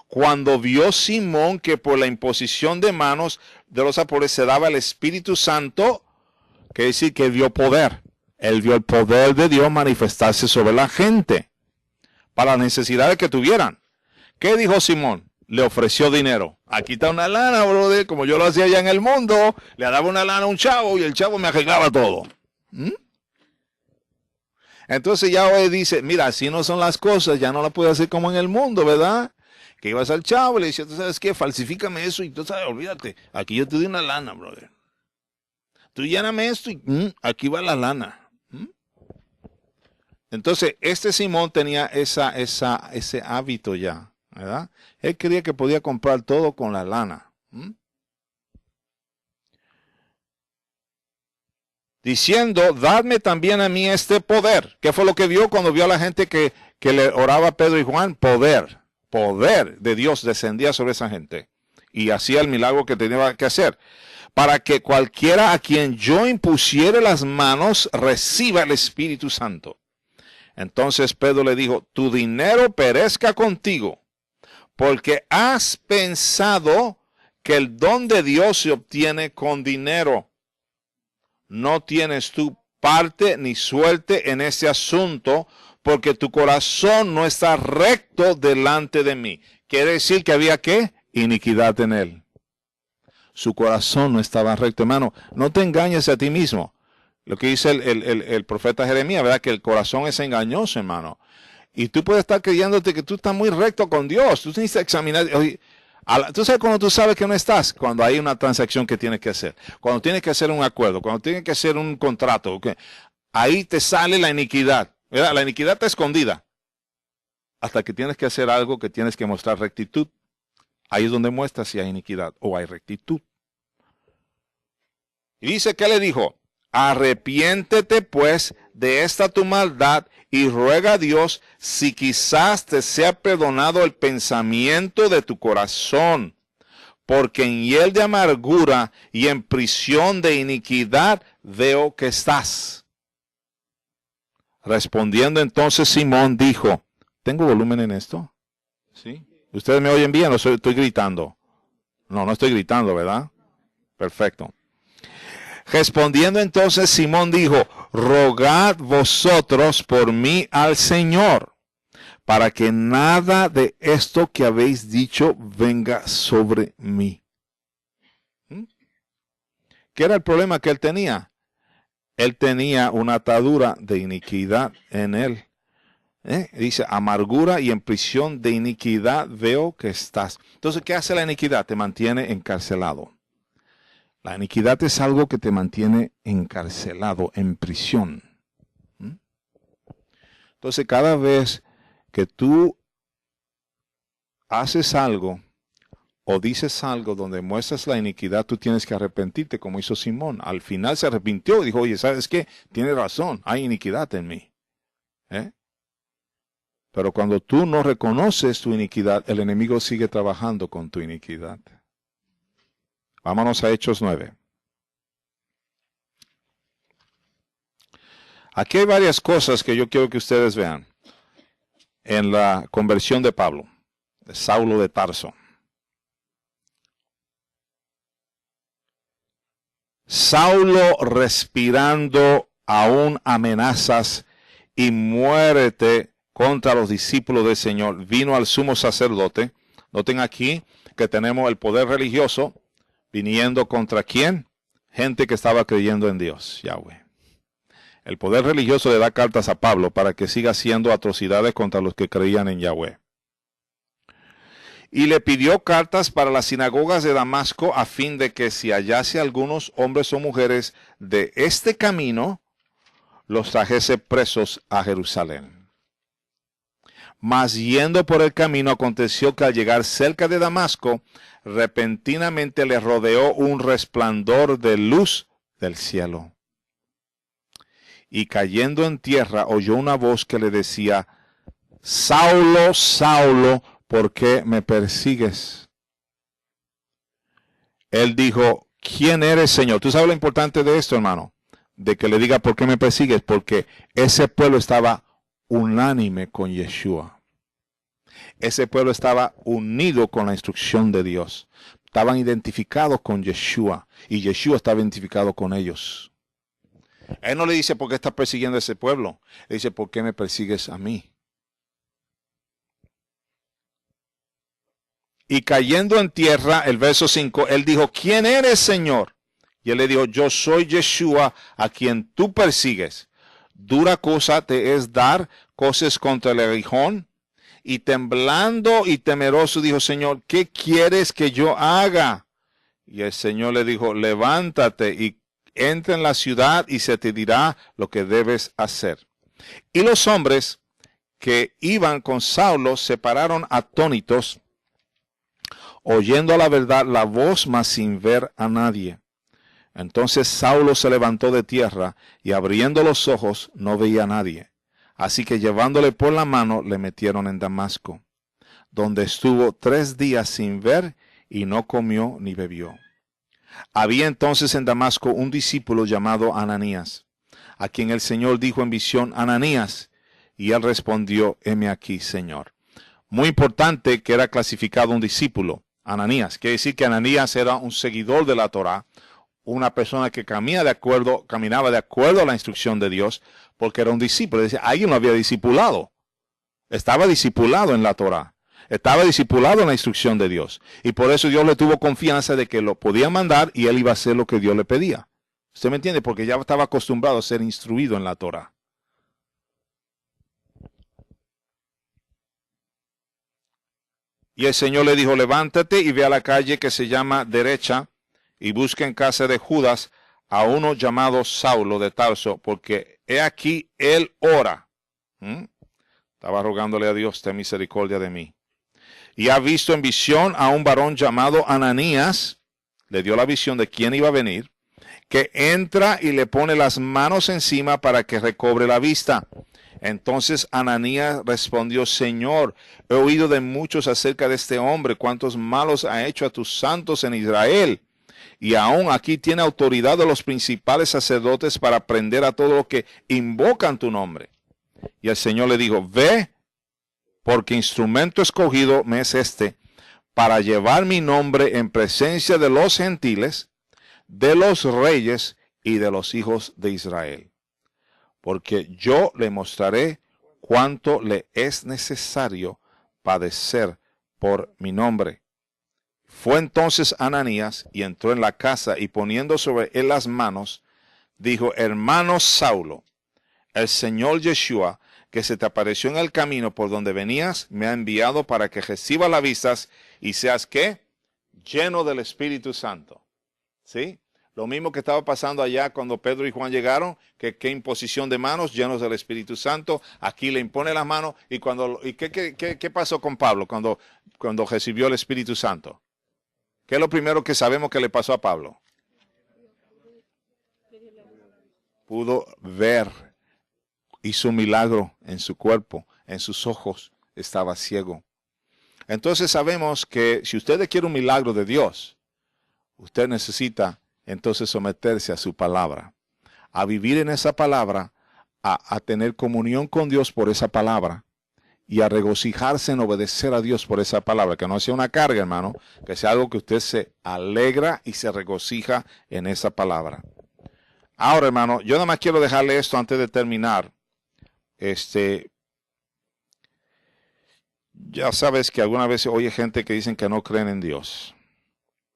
Cuando vio Simón que por la imposición de manos de los apóstoles se daba el Espíritu Santo, quiere decir que vio poder. Él vio el poder de Dios manifestarse sobre la gente para las necesidades que tuvieran. ¿Qué dijo Simón? Le ofreció dinero. Aquí está una lana, brother, como yo lo hacía allá en el mundo. Le daba una lana a un chavo y el chavo me arreglaba todo. Entonces Yahweh dice, mira, así no son las cosas, ya no la puedes hacer como en el mundo, ¿verdad? Que ibas al chavo y le decía, ¿tú sabes qué? Falsifícame eso y tú sabes, olvídate. Aquí yo te doy una lana, brother. Tú lléname esto y aquí va la lana. Entonces, este Simón tenía ese hábito ya, ¿verdad? Él creía que podía comprar todo con la lana. Diciendo, dadme también a mí este poder. ¿Qué fue lo que vio cuando vio a la gente que le oraba a Pedro y Juan? Poder. Poder de Dios descendía sobre esa gente. Y hacía el milagro que tenía que hacer. Para que cualquiera a quien yo impusiere las manos reciba el Espíritu Santo. Entonces Pedro le dijo, tu dinero perezca contigo, porque has pensado que el don de Dios se obtiene con dinero. No tienes tú parte ni suerte en ese asunto, porque tu corazón no está recto delante de mí. Quiere decir que había ¿qué? Iniquidad en él. Su corazón no estaba recto, hermano. No te engañes a ti mismo. Lo que dice el profeta Jeremías, ¿verdad? Que el corazón es engañoso, hermano. Y tú puedes estar creyéndote que tú estás muy recto con Dios. Tú tienes que examinar. Oye, tú sabes cuando tú sabes que no estás, cuando hay una transacción que tienes que hacer, cuando tienes que hacer un acuerdo, cuando tienes que hacer un contrato, ahí te sale la iniquidad, ¿verdad? La iniquidad está escondida hasta que tienes que hacer algo que tienes que mostrar rectitud. Ahí es donde muestras si hay iniquidad o hay rectitud. Y dice, ¿qué le dijo? Arrepiéntete pues de esta tu maldad y ruega a Dios si quizás te sea perdonado el pensamiento de tu corazón, porque en hiel de amargura y en prisión de iniquidad veo que estás. Respondiendo entonces Simón dijo, ¿tengo volumen en esto? ¿Sí? ¿Ustedes me oyen bien o estoy gritando? No, no estoy gritando, ¿verdad? Perfecto. Respondiendo entonces Simón dijo, rogad vosotros por mí al Señor, para que nada de esto que habéis dicho venga sobre mí. ¿Qué era el problema que él tenía? Él tenía una atadura de iniquidad en él. Dice, amargura y en prisión de iniquidad veo que estás. Entonces, ¿qué hace la iniquidad? Te mantiene encarcelado. La iniquidad es algo que te mantiene encarcelado, en prisión. Entonces, cada vez que tú haces algo o dices algo donde muestras la iniquidad, tú tienes que arrepentirte, como hizo Simón. Al final se arrepintió y dijo, oye, ¿sabes qué? Tienes razón, hay iniquidad en mí. Pero cuando tú no reconoces tu iniquidad, el enemigo sigue trabajando con tu iniquidad. Vámonos a Hechos 9. Aquí hay varias cosas que yo quiero que ustedes vean en la conversión de Pablo, de Saulo de Tarso. Saulo respirando aún amenazas y muérete contra los discípulos del Señor, vino al sumo sacerdote. Noten aquí que tenemos el poder religioso viniendo contra ¿quién? Gente que estaba creyendo en Dios, Yahweh. El poder religioso le da cartas a Pablo para que siga haciendo atrocidades contra los que creían en Yahweh. Y le pidió cartas para las sinagogas de Damasco a fin de que si hallase algunos hombres o mujeres de este camino, los trajese presos a Jerusalén. Mas yendo por el camino aconteció que al llegar cerca de Damasco, repentinamente le rodeó un resplandor de luz del cielo. Y cayendo en tierra oyó una voz que le decía, Saulo, Saulo, ¿por qué me persigues? Él dijo, ¿quién eres, Señor? ¿Tú sabes lo importante de esto, hermano? De que le diga, ¿por qué me persigues? Porque ese pueblo estaba unánime con Yeshua. Ese pueblo estaba unido con la instrucción de Dios. Estaban identificados con Yeshua y Yeshua estaba identificado con ellos. Él no le dice, ¿por qué estás persiguiendo a ese pueblo? Le dice, ¿por qué me persigues a mí? Y cayendo en tierra, el verso 5, él dijo, ¿quién eres, Señor? Y él le dijo, yo soy Yeshua a quien tú persigues. Dura cosa te es dar cosas contra el aguijón. Y temblando y temeroso dijo, Señor, ¿qué quieres que yo haga? Y el Señor le dijo, levántate y entra en la ciudad y se te dirá lo que debes hacer. Y los hombres que iban con Saulo se pararon atónitos, oyendo a la verdad la voz, mas sin ver a nadie. Entonces Saulo se levantó de tierra y abriendo los ojos no veía a nadie. Así que llevándole por la mano le metieron en Damasco, donde estuvo 3 días sin ver y no comió ni bebió. Había entonces en Damasco un discípulo llamado Ananías, a quien el Señor dijo en visión, Ananías, y él respondió, heme aquí, Señor. Muy importante que era clasificado un discípulo, Ananías. Quiere decir que Ananías era un seguidor de la Torá, una persona que caminaba de acuerdo a la instrucción de Dios, porque era un discípulo. Decía, alguien lo había discipulado. Estaba discipulado en la Torá. Estaba discipulado en la instrucción de Dios. Y por eso Dios le tuvo confianza de que lo podía mandar y él iba a hacer lo que Dios le pedía. ¿Usted me entiende? Porque ya estaba acostumbrado a ser instruido en la Torá. Y el Señor le dijo, levántate y ve a la calle que se llama Derecha y busca en casa de Judas a uno llamado Saulo de Tarso, porque he aquí él ora. Estaba rogándole a Dios, ten misericordia de mí. Y ha visto en visión a un varón llamado Ananías, le dio la visión de quién iba a venir, que entra y le pone las manos encima para que recobre la vista. Entonces Ananías respondió, Señor, he oído de muchos acerca de este hombre, cuántos malos ha hecho a tus santos en Israel. Y aún aquí tiene autoridad de los principales sacerdotes para prender a todos los que invocan tu nombre. Y el Señor le dijo, ve, porque instrumento escogido me es este, para llevar mi nombre en presencia de los gentiles, de los reyes y de los hijos de Israel. Porque yo le mostraré cuánto le es necesario padecer por mi nombre. Fue entonces Ananías y entró en la casa y poniendo sobre él las manos, dijo, hermano Saulo, el Señor Yeshua, que se te apareció en el camino por donde venías, me ha enviado para que recibas las vistas y seas, ¿qué? Lleno del Espíritu Santo. ¿Sí? Lo mismo que estaba pasando allá cuando Pedro y Juan llegaron, que imposición de manos, llenos del Espíritu Santo. Aquí le impone las manos. ¿Y qué pasó con Pablo cuando recibió el Espíritu Santo? ¿Qué es lo primero que sabemos que le pasó a Pablo? Pudo ver. Hizo un milagro en su cuerpo, en sus ojos, estaba ciego. Entonces sabemos que si usted quiere un milagro de Dios, usted necesita entonces someterse a su palabra, a vivir en esa palabra, a tener comunión con Dios por esa palabra y a regocijarse en obedecer a Dios por esa palabra, que no sea una carga, hermano, que sea algo que usted se alegra y se regocija en esa palabra. Ahora, hermano, yo nada más quiero dejarle esto antes de terminar. Ya sabes que algunas veces oye gente que dicen que no creen en Dios,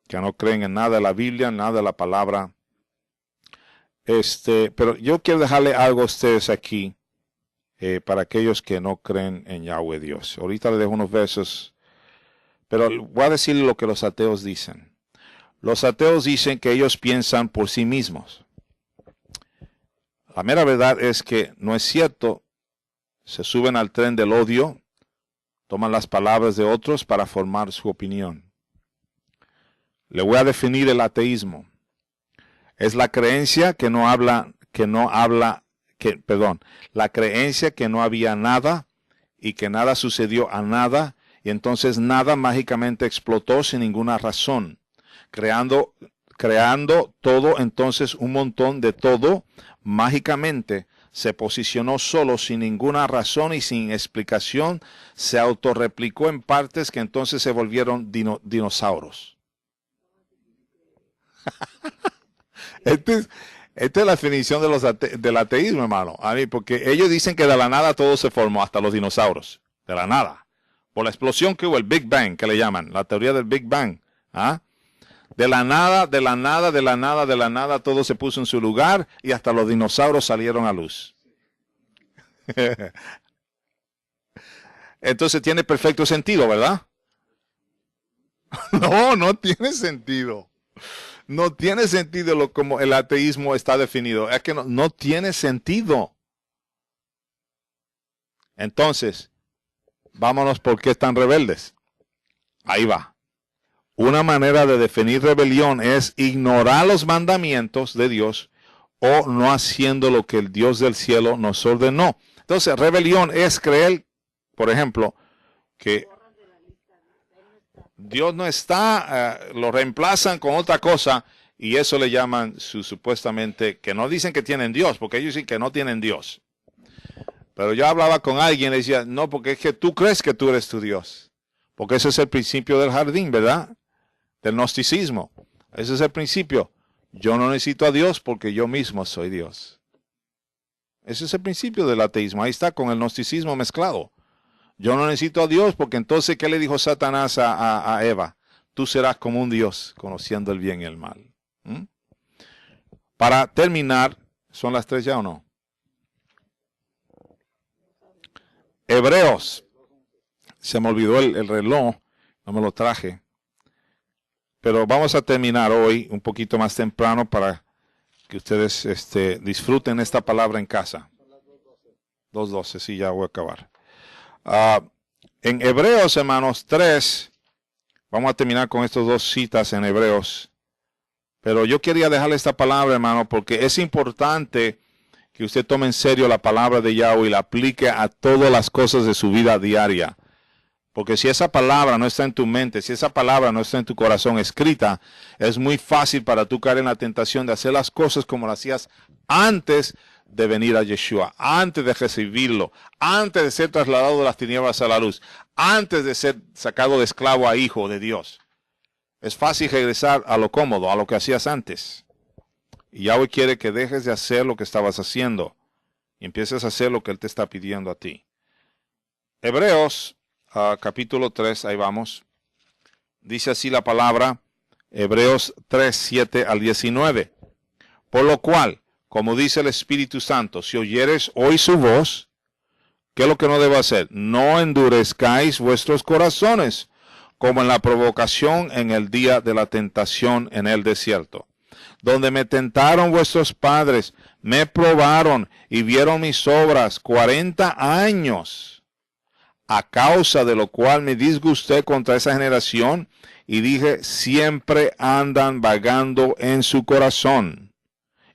que no creen en nada de la Biblia, nada de la palabra. Pero yo quiero dejarle algo a ustedes aquí, para aquellos que no creen en Yahweh Dios. Ahorita les dejo unos versos, pero voy a decirle lo que los ateos dicen. Los ateos dicen que ellos piensan por sí mismos. La mera verdad es que no es cierto. Se suben al tren del odio, toman las palabras de otros para formar su opinión. Le voy a definir el ateísmo. Es la creencia la creencia que no había nada y que nada sucedió a nada y entonces nada mágicamente explotó sin ninguna razón, creando todo, entonces un montón de todo mágicamente se posicionó solo sin ninguna razón y sin explicación, se autorreplicó en partes que entonces se volvieron dinosaurios. Esta es la definición del ateísmo, hermano. Porque ellos dicen que de la nada todo se formó, hasta los dinosaurios. De la nada. Por la explosión que hubo, el Big Bang, que le llaman, la teoría del Big Bang. De la nada, todo se puso en su lugar y hasta los dinosaurios salieron a luz. Entonces tiene perfecto sentido, ¿verdad? No tiene sentido. No tiene sentido como el ateísmo está definido. Es que no tiene sentido. Entonces, vámonos por qué están rebeldes. Ahí va. Una manera de definir rebelión es ignorar los mandamientos de Dios o no haciendo lo que el Dios del cielo nos ordenó. Entonces, rebelión es creer, por ejemplo, que Dios no está, lo reemplazan con otra cosa y eso le llaman supuestamente, que no dicen que tienen Dios, porque ellos dicen que no tienen Dios. Pero yo hablaba con alguien y le decía, no, porque es que tú crees que tú eres tu Dios. Porque ese es el principio del jardín, ¿verdad? Del gnosticismo. Ese es el principio. Yo no necesito a Dios porque yo mismo soy Dios. Ese es el principio del ateísmo. Ahí está, con el gnosticismo mezclado. Yo no necesito a Dios porque entonces, ¿qué le dijo Satanás a Eva? Tú serás como un Dios, conociendo el bien y el mal. Para terminar, ¿son las 3 ya o no? Hebreos. Se me olvidó el reloj. No me lo traje. Pero vamos a terminar hoy un poquito más temprano para que ustedes disfruten esta palabra en casa. 2:12, sí, ya voy a acabar. En Hebreos, hermanos, 3, vamos a terminar con estas dos citas en Hebreos. Pero yo quería dejarle esta palabra, hermano, porque es importante que usted tome en serio la palabra de Yahweh y la aplique a todas las cosas de su vida diaria. Porque si esa palabra no está en tu mente, si esa palabra no está en tu corazón escrita, es muy fácil para tú caer en la tentación de hacer las cosas como las hacías antes de venir a Yeshua, antes de recibirlo, antes de ser trasladado de las tinieblas a la luz, antes de ser sacado de esclavo a hijo de Dios. Es fácil regresar a lo cómodo, a lo que hacías antes. Y Yahweh quiere que dejes de hacer lo que estabas haciendo y empieces a hacer lo que Él te está pidiendo a ti. Hebreos capítulo 3, ahí vamos. Dice así la palabra, Hebreos 3, 7 al 19. Por lo cual, como dice el Espíritu Santo, si oyeres hoy su voz, ¿qué es lo que no debo hacer? No endurezcáis vuestros corazones, como en la provocación en el día de la tentación en el desierto, donde me tentaron vuestros padres, me probaron y vieron mis obras 40 años. A causa de lo cual me disgusté contra esa generación y dije, siempre andan vagando en su corazón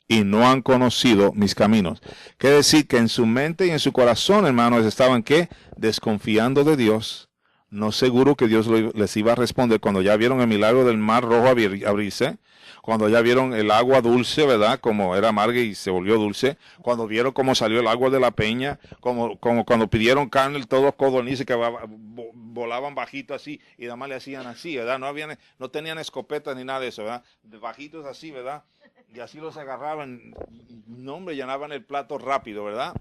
y no han conocido mis caminos. Quiere decir que en su mente y en su corazón, hermanos, estaban ¿qué? Desconfiando de Dios, no seguro que Dios les iba a responder cuando ya vieron el milagro del mar rojo abrirse, cuando ya vieron el agua dulce, ¿verdad? Como era amarga y se volvió dulce. Cuando vieron cómo salió el agua de la peña, como cuando pidieron carne, todos codornices que volaban bajito así y nada más le hacían así, ¿verdad? No tenían escopetas ni nada de eso, ¿verdad? De bajitos así, ¿verdad? Y así los agarraban, no hombre, llenaban el plato rápido, ¿verdad?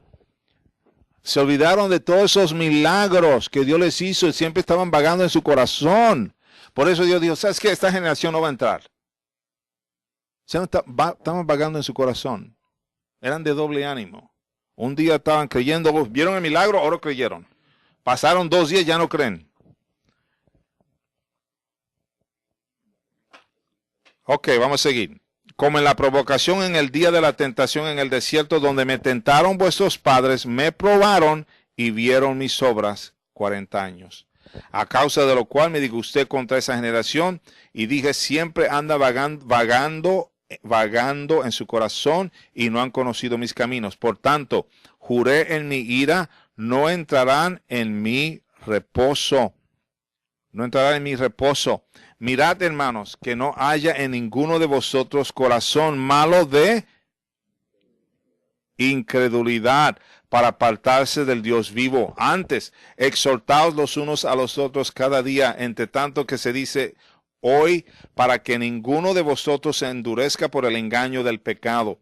Se olvidaron de todos esos milagros que Dios les hizo y siempre estaban vagando en su corazón. Por eso Dios dijo, ¿sabes qué? Esta generación no va a entrar. Estaban vagando en su corazón. Eran de doble ánimo. Un día estaban creyendo, vieron el milagro, ahora creyeron. Pasaron 2 días, ya no creen. Ok, vamos a seguir. Como en la provocación en el día de la tentación en el desierto, donde me tentaron vuestros padres, me probaron y vieron mis obras 40 años. A causa de lo cual me disgusté contra esa generación y dije, siempre anda vagando en su corazón y no han conocido mis caminos. Por tanto, juré en mi ira, no entrarán en mi reposo. No entrarán en mi reposo. Mirad, hermanos, que no haya en ninguno de vosotros corazón malo de incredulidad para apartarse del Dios vivo. Antes, exhortaos los unos a los otros cada día, entre tanto que se dice hoy, para que ninguno de vosotros se endurezca por el engaño del pecado,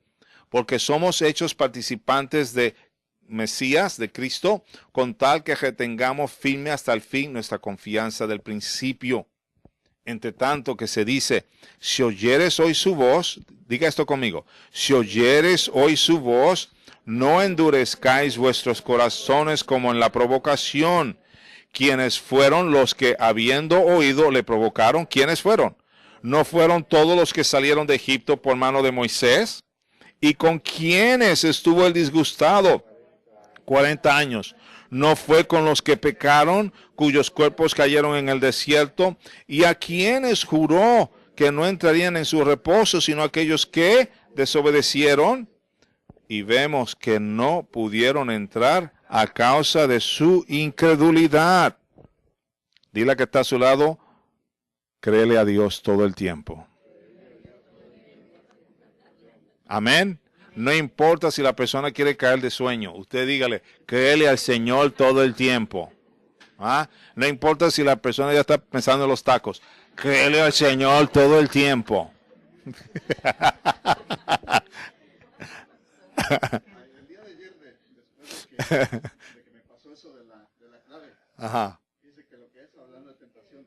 porque somos hechos participantes de Mesías, de Cristo, con tal que retengamos firme hasta el fin nuestra confianza del principio. Entre tanto que se dice, si oyeres hoy su voz, diga esto conmigo, si oyeres hoy su voz, no endurezcáis vuestros corazones como en la provocación. ¿Quiénes fueron los que habiendo oído le provocaron? ¿Quiénes fueron? ¿No fueron todos los que salieron de Egipto por mano de Moisés? ¿Y con quiénes estuvo el disgustado? 40 años. No fue con los que pecaron, cuyos cuerpos cayeron en el desierto, y a quienes juró que no entrarían en su reposo, sino aquellos que desobedecieron, y vemos que no pudieron entrar a causa de su incredulidad. Dile que está a su lado, créele a Dios todo el tiempo. Amén. No importa si la persona quiere caer de sueño, usted dígale, créele al Señor todo el tiempo. ¿Ah? No importa si la persona ya está pensando en los tacos, créele al Señor todo el tiempo. El día de ayer, después de que me pasó eso de la clave, Ajá. dice que lo que es hablando de tentación,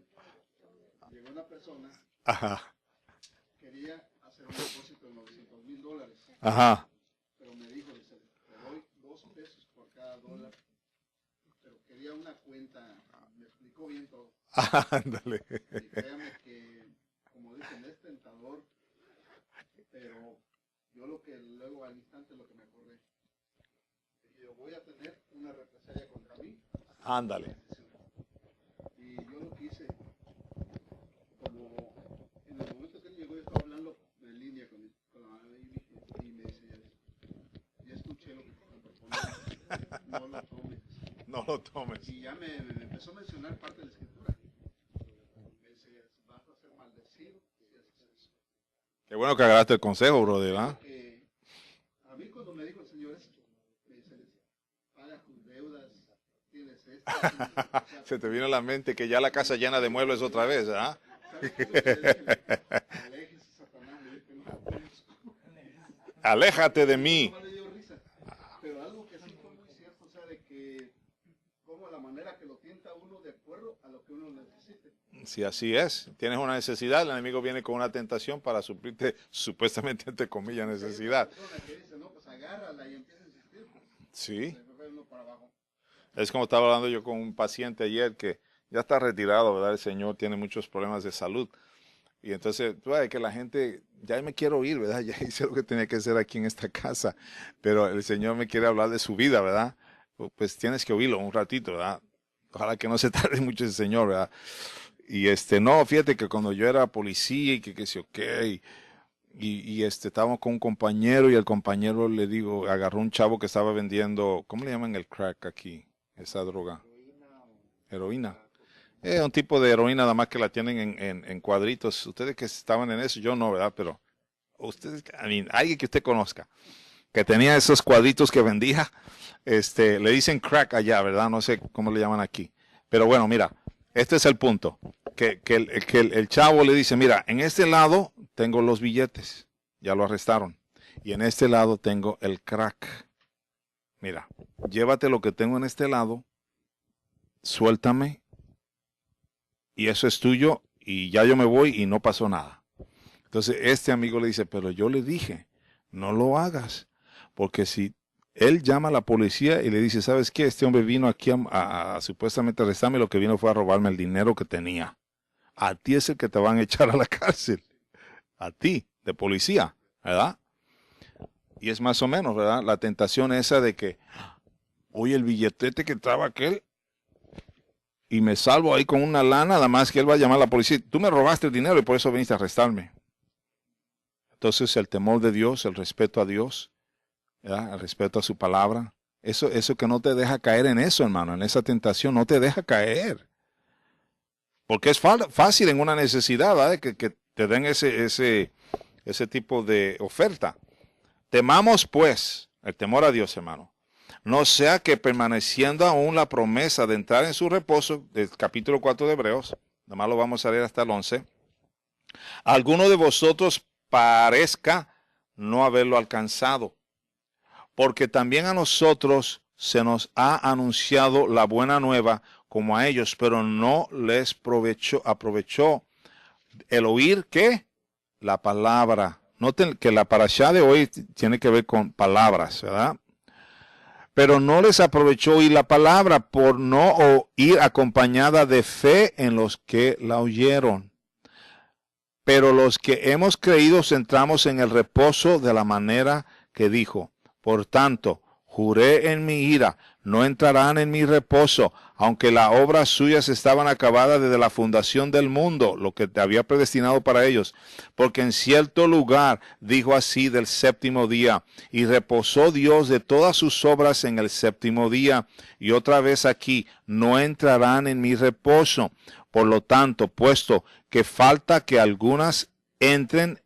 llegó una persona, Ajá. quería hacer un depósito de $900,000, Ajá. pero me dijo, dice, te doy $2 por cada dólar, pero quería persona cuenta, me explicó bien todo. Ándale. Y créame que, como dicen, es tentador, pero yo lo que luego al instante lo que me acordé, yo voy a tener una represalia contra mí. Ándale. Y yo lo que hice, como en el momento que él llegó, yo estaba hablando en línea con la y me dice, ya escuché lo que te están proponiendo, no lo tomes. No lo tomes. Y ya me empezó a mencionar parte de la escritura. Me dice, vas a ser maldecido si haces eso. Qué bueno que agarraste el consejo, brother, ¿ah? A mí cuando me dijo el Señor eso, me dice, paga tus deudas, tienes esto. Se te vino a la mente que ya la casa llena de muebles otra vez, ¿ah? ¿Sabes qué es lo que le dije? Aléjese, Satanás. Le dije, no, Aléjate de mí. no le dio risa. Pero algo que sí fue muy cierto, o sea, de que como la manera que lo tienta uno de acuerdo a lo que uno necesite. Si así es, tienes una necesidad, el enemigo viene con una tentación para suplirte supuestamente, entre comillas, necesidad. Hay una persona que dice, no, pues agárrala y empieza a insistir. Sí. Se fue uno para abajo. Es como estaba hablando yo con un paciente ayer que ya está retirado, ¿verdad? El señor tiene muchos problemas de salud. Y entonces, tú sabes que la gente, ya me quiero ir, ¿verdad? Ya hice lo que tenía que hacer aquí en esta casa, pero el Señor me quiere hablar de su vida, ¿verdad? Pues tienes que oírlo un ratito, ¿verdad? Ojalá que no se tarde mucho ese señor, ¿verdad? Y no, fíjate que cuando yo era policía y que sé, ok, estábamos con un compañero y el compañero le digo, agarró un chavo que estaba vendiendo, ¿cómo le llaman el crack aquí? Esa droga. Heroína. Un tipo de heroína nada más que la tienen en cuadritos. Ustedes que estaban en eso, yo no, ¿verdad? Pero ustedes, alguien que usted conozca, que tenía esos cuadritos que vendía, le dicen crack allá, ¿verdad? No sé cómo le llaman aquí. Pero bueno, mira, este es el punto. Que el chavo le dice, mira, en este lado tengo los billetes, ya lo arrestaron. Y en este lado tengo el crack. Mira, llévate lo que tengo en este lado, suéltame, y eso es tuyo, y ya yo me voy y no pasó nada. Entonces este amigo le dice, pero yo le dije, no lo hagas, porque si él llama a la policía y le dice, ¿sabes qué? Este hombre vino aquí a supuestamente arrestarme, lo que vino fue a robarme el dinero que tenía. A ti es el que te van a echar a la cárcel. A ti, de policía, ¿verdad? Y es más o menos, ¿verdad? La tentación esa de que, oye, el billetete que estaba aquel, y me salvo ahí con una lana, nada más que él va a llamar a la policía. Tú me robaste el dinero y por eso viniste a arrestarme. Entonces el temor de Dios, el respeto a Dios, ¿verdad? El respeto a su palabra, eso que no te deja caer en eso, hermano, en esa tentación, no te deja caer. Porque es fácil en una necesidad, ¿verdad? Que te den ese tipo de oferta. Temamos pues, el temor a Dios, hermano. No sea que permaneciendo aún la promesa de entrar en su reposo, del capítulo 4 de Hebreos, nada más lo vamos a leer hasta el 11, alguno de vosotros parezca no haberlo alcanzado, porque también a nosotros se nos ha anunciado la buena nueva como a ellos, pero no les aprovechó el oír, ¿qué? La palabra. Noten que la parashá de hoy tiene que ver con palabras, ¿verdad? Pero no les aprovechó oír la palabra por no ir acompañada de fe en los que la oyeron. Pero los que hemos creído entramos en el reposo de la manera que dijo. Por tanto, juré en mi ira, no entrarán en mi reposo, aunque las obras suyas estaban acabadas desde la fundación del mundo, lo que te había predestinado para ellos. Porque en cierto lugar dijo así del séptimo día, y reposó Dios de todas sus obras en el séptimo día. Y otra vez aquí, no entrarán en mi reposo. Por lo tanto, puesto que falta que algunos entren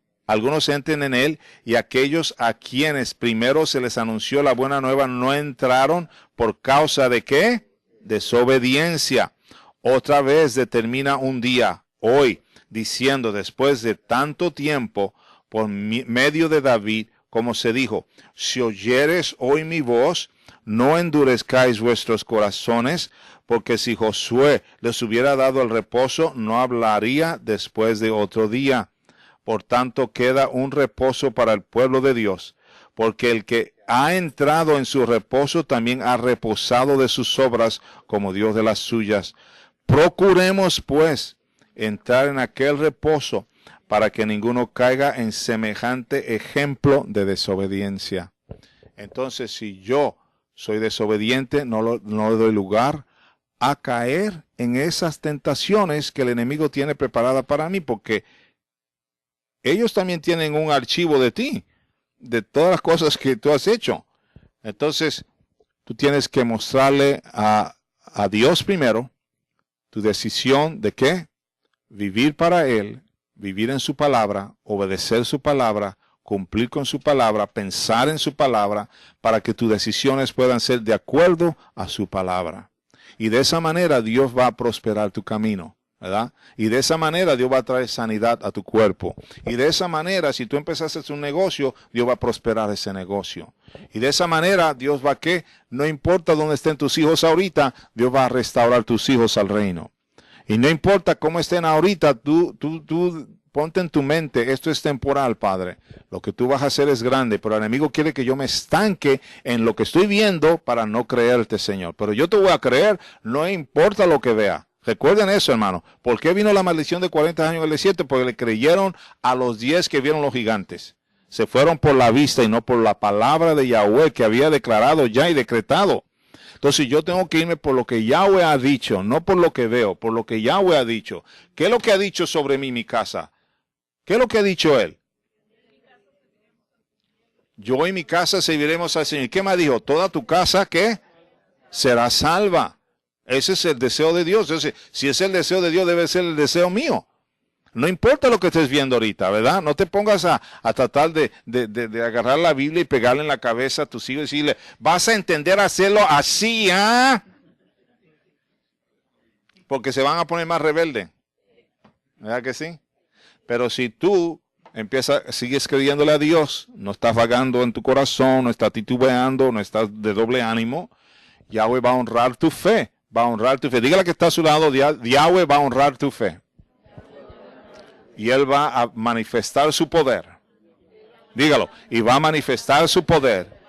en él, y aquellos a quienes primero se les anunció la buena nueva no entraron por causa de ¿qué? Desobediencia. Otra vez determina un día, hoy, diciendo después de tanto tiempo, por medio de David, como se dijo, si oyeres hoy mi voz, no endurezcáis vuestros corazones, porque si Josué les hubiera dado el reposo, no hablaría después de otro día. Por tanto, queda un reposo para el pueblo de Dios, porque el que ha entrado en su reposo, también ha reposado de sus obras como Dios de las suyas. Procuremos, pues, entrar en aquel reposo para que ninguno caiga en semejante ejemplo de desobediencia. Entonces, si yo soy desobediente, no le doy lugar a caer en esas tentaciones que el enemigo tiene preparadas para mí, porque ellos también tienen un archivo de ti, de todas las cosas que tú has hecho. Entonces, tú tienes que mostrarle a Dios primero tu decisión de qué, vivir para Él, vivir en su palabra, obedecer su palabra, cumplir con su palabra, pensar en su palabra, para que tus decisiones puedan ser de acuerdo a su palabra. Y de esa manera Dios va a prosperar tu camino, ¿verdad? Y de esa manera Dios va a traer sanidad a tu cuerpo. Y de esa manera, si tú empezaste un negocio, Dios va a prosperar ese negocio. Y de esa manera Dios va a que, no importa dónde estén tus hijos ahorita, Dios va a restaurar tus hijos al reino. Y no importa cómo estén ahorita, tú ponte en tu mente, esto es temporal, Padre. Lo que tú vas a hacer es grande, pero el enemigo quiere que yo me estanque en lo que estoy viendo para no creerte, Señor. Pero yo te voy a creer, no importa lo que vea. Recuerden eso, hermano. ¿Por qué vino la maldición de 40 años en el desierto? Porque le creyeron a los 10 que vieron los gigantes. Se fueron por la vista y no por la palabra de Yahweh que había declarado ya y decretado. Entonces yo tengo que irme por lo que Yahweh ha dicho, no por lo que veo, por lo que Yahweh ha dicho. ¿Qué es lo que ha dicho sobre mí, mi casa? ¿Qué es lo que ha dicho Él? Yo y mi casa serviremos al Señor. ¿Qué me dijo? Toda tu casa, ¿qué? Será salva. Ese es el deseo de Dios. Entonces, si es el deseo de Dios, debe ser el deseo mío. No importa lo que estés viendo ahorita, ¿verdad? No te pongas a tratar de agarrar la Biblia y pegarle en la cabeza a tus hijos y decirle, vas a entender a hacerlo así, ¿ah? Porque se van a poner más rebeldes. ¿Verdad que sí? Pero si tú sigues creyéndole a Dios, no estás vagando en tu corazón, no estás titubeando, no estás de doble ánimo, Yahweh va a honrar tu fe, va a honrar tu fe. Dígale que está a su lado, Yahweh va a honrar tu fe. Y Él va a manifestar su poder. Dígalo, y va a manifestar su poder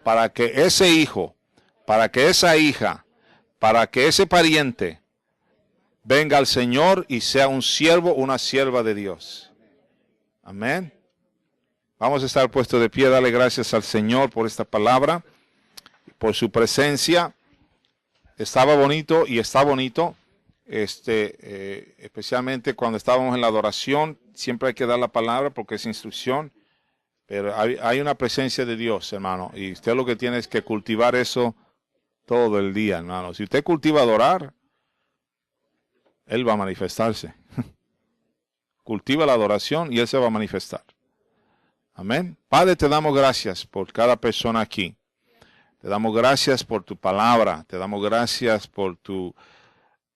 para que ese hijo, para que esa hija, para que ese pariente venga al Señor y sea un siervo, una sierva de Dios. Amén. Vamos a estar puestos de pie, darle gracias al Señor por esta palabra, por su presencia. Estaba bonito y está bonito, especialmente cuando estábamos en la adoración. Siempre hay que dar la palabra porque es instrucción, pero hay una presencia de Dios, hermano, y usted lo que tiene es que cultivar eso todo el día, hermano. Si usted cultiva adorar, Él va a manifestarse. Cultiva la adoración y Él se va a manifestar. Amén. Padre, te damos gracias por cada persona aquí. Te damos gracias por tu palabra. Te damos gracias por tu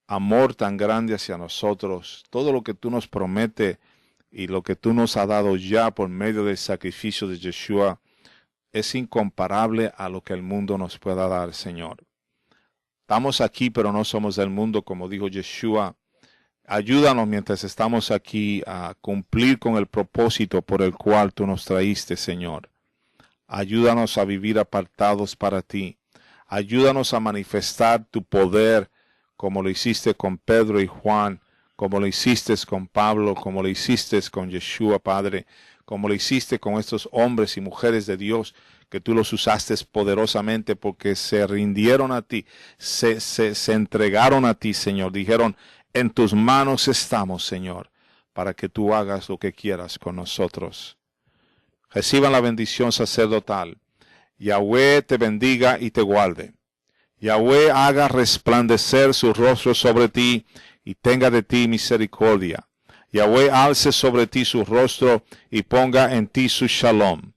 amor tan grande hacia nosotros. Todo lo que tú nos prometes y lo que tú nos has dado ya por medio del sacrificio de Yeshua es incomparable a lo que el mundo nos pueda dar, Señor. Estamos aquí, pero no somos del mundo, como dijo Yeshua. Ayúdanos mientras estamos aquí a cumplir con el propósito por el cual tú nos traíste, Señor. Ayúdanos a vivir apartados para ti. Ayúdanos a manifestar tu poder como lo hiciste con Pedro y Juan, como lo hiciste con Pablo, como lo hiciste con Yeshua, Padre, como lo hiciste con estos hombres y mujeres de Dios, que tú los usaste poderosamente porque se rindieron a ti, se entregaron a ti, Señor. Dijeron, en tus manos estamos, Señor, para que tú hagas lo que quieras con nosotros. Reciban la bendición sacerdotal. Yahweh te bendiga y te guarde. Yahweh haga resplandecer su rostro sobre ti y tenga de ti misericordia. Yahweh alce sobre ti su rostro y ponga en ti su shalom.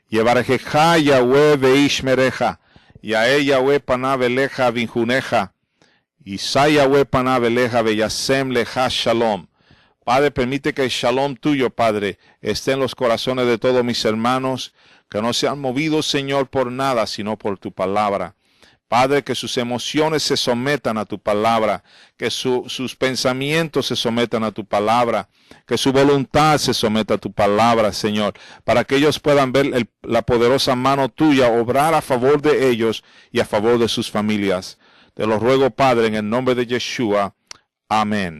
Yevarejeja Yahweh veishmereja. Yael Yahweh panav eleja vinjuneja. Isai Yahweh panav eleja veyasem leja shalom. Padre, permite que el shalom tuyo, Padre, esté en los corazones de todos mis hermanos, que no sean movidos, Señor, por nada, sino por tu palabra. Padre, que sus emociones se sometan a tu palabra, que sus pensamientos se sometan a tu palabra, que su voluntad se someta a tu palabra, Señor, para que ellos puedan ver la poderosa mano tuya obrar a favor de ellos y a favor de sus familias. Te lo ruego, Padre, en el nombre de Yeshua. Amén.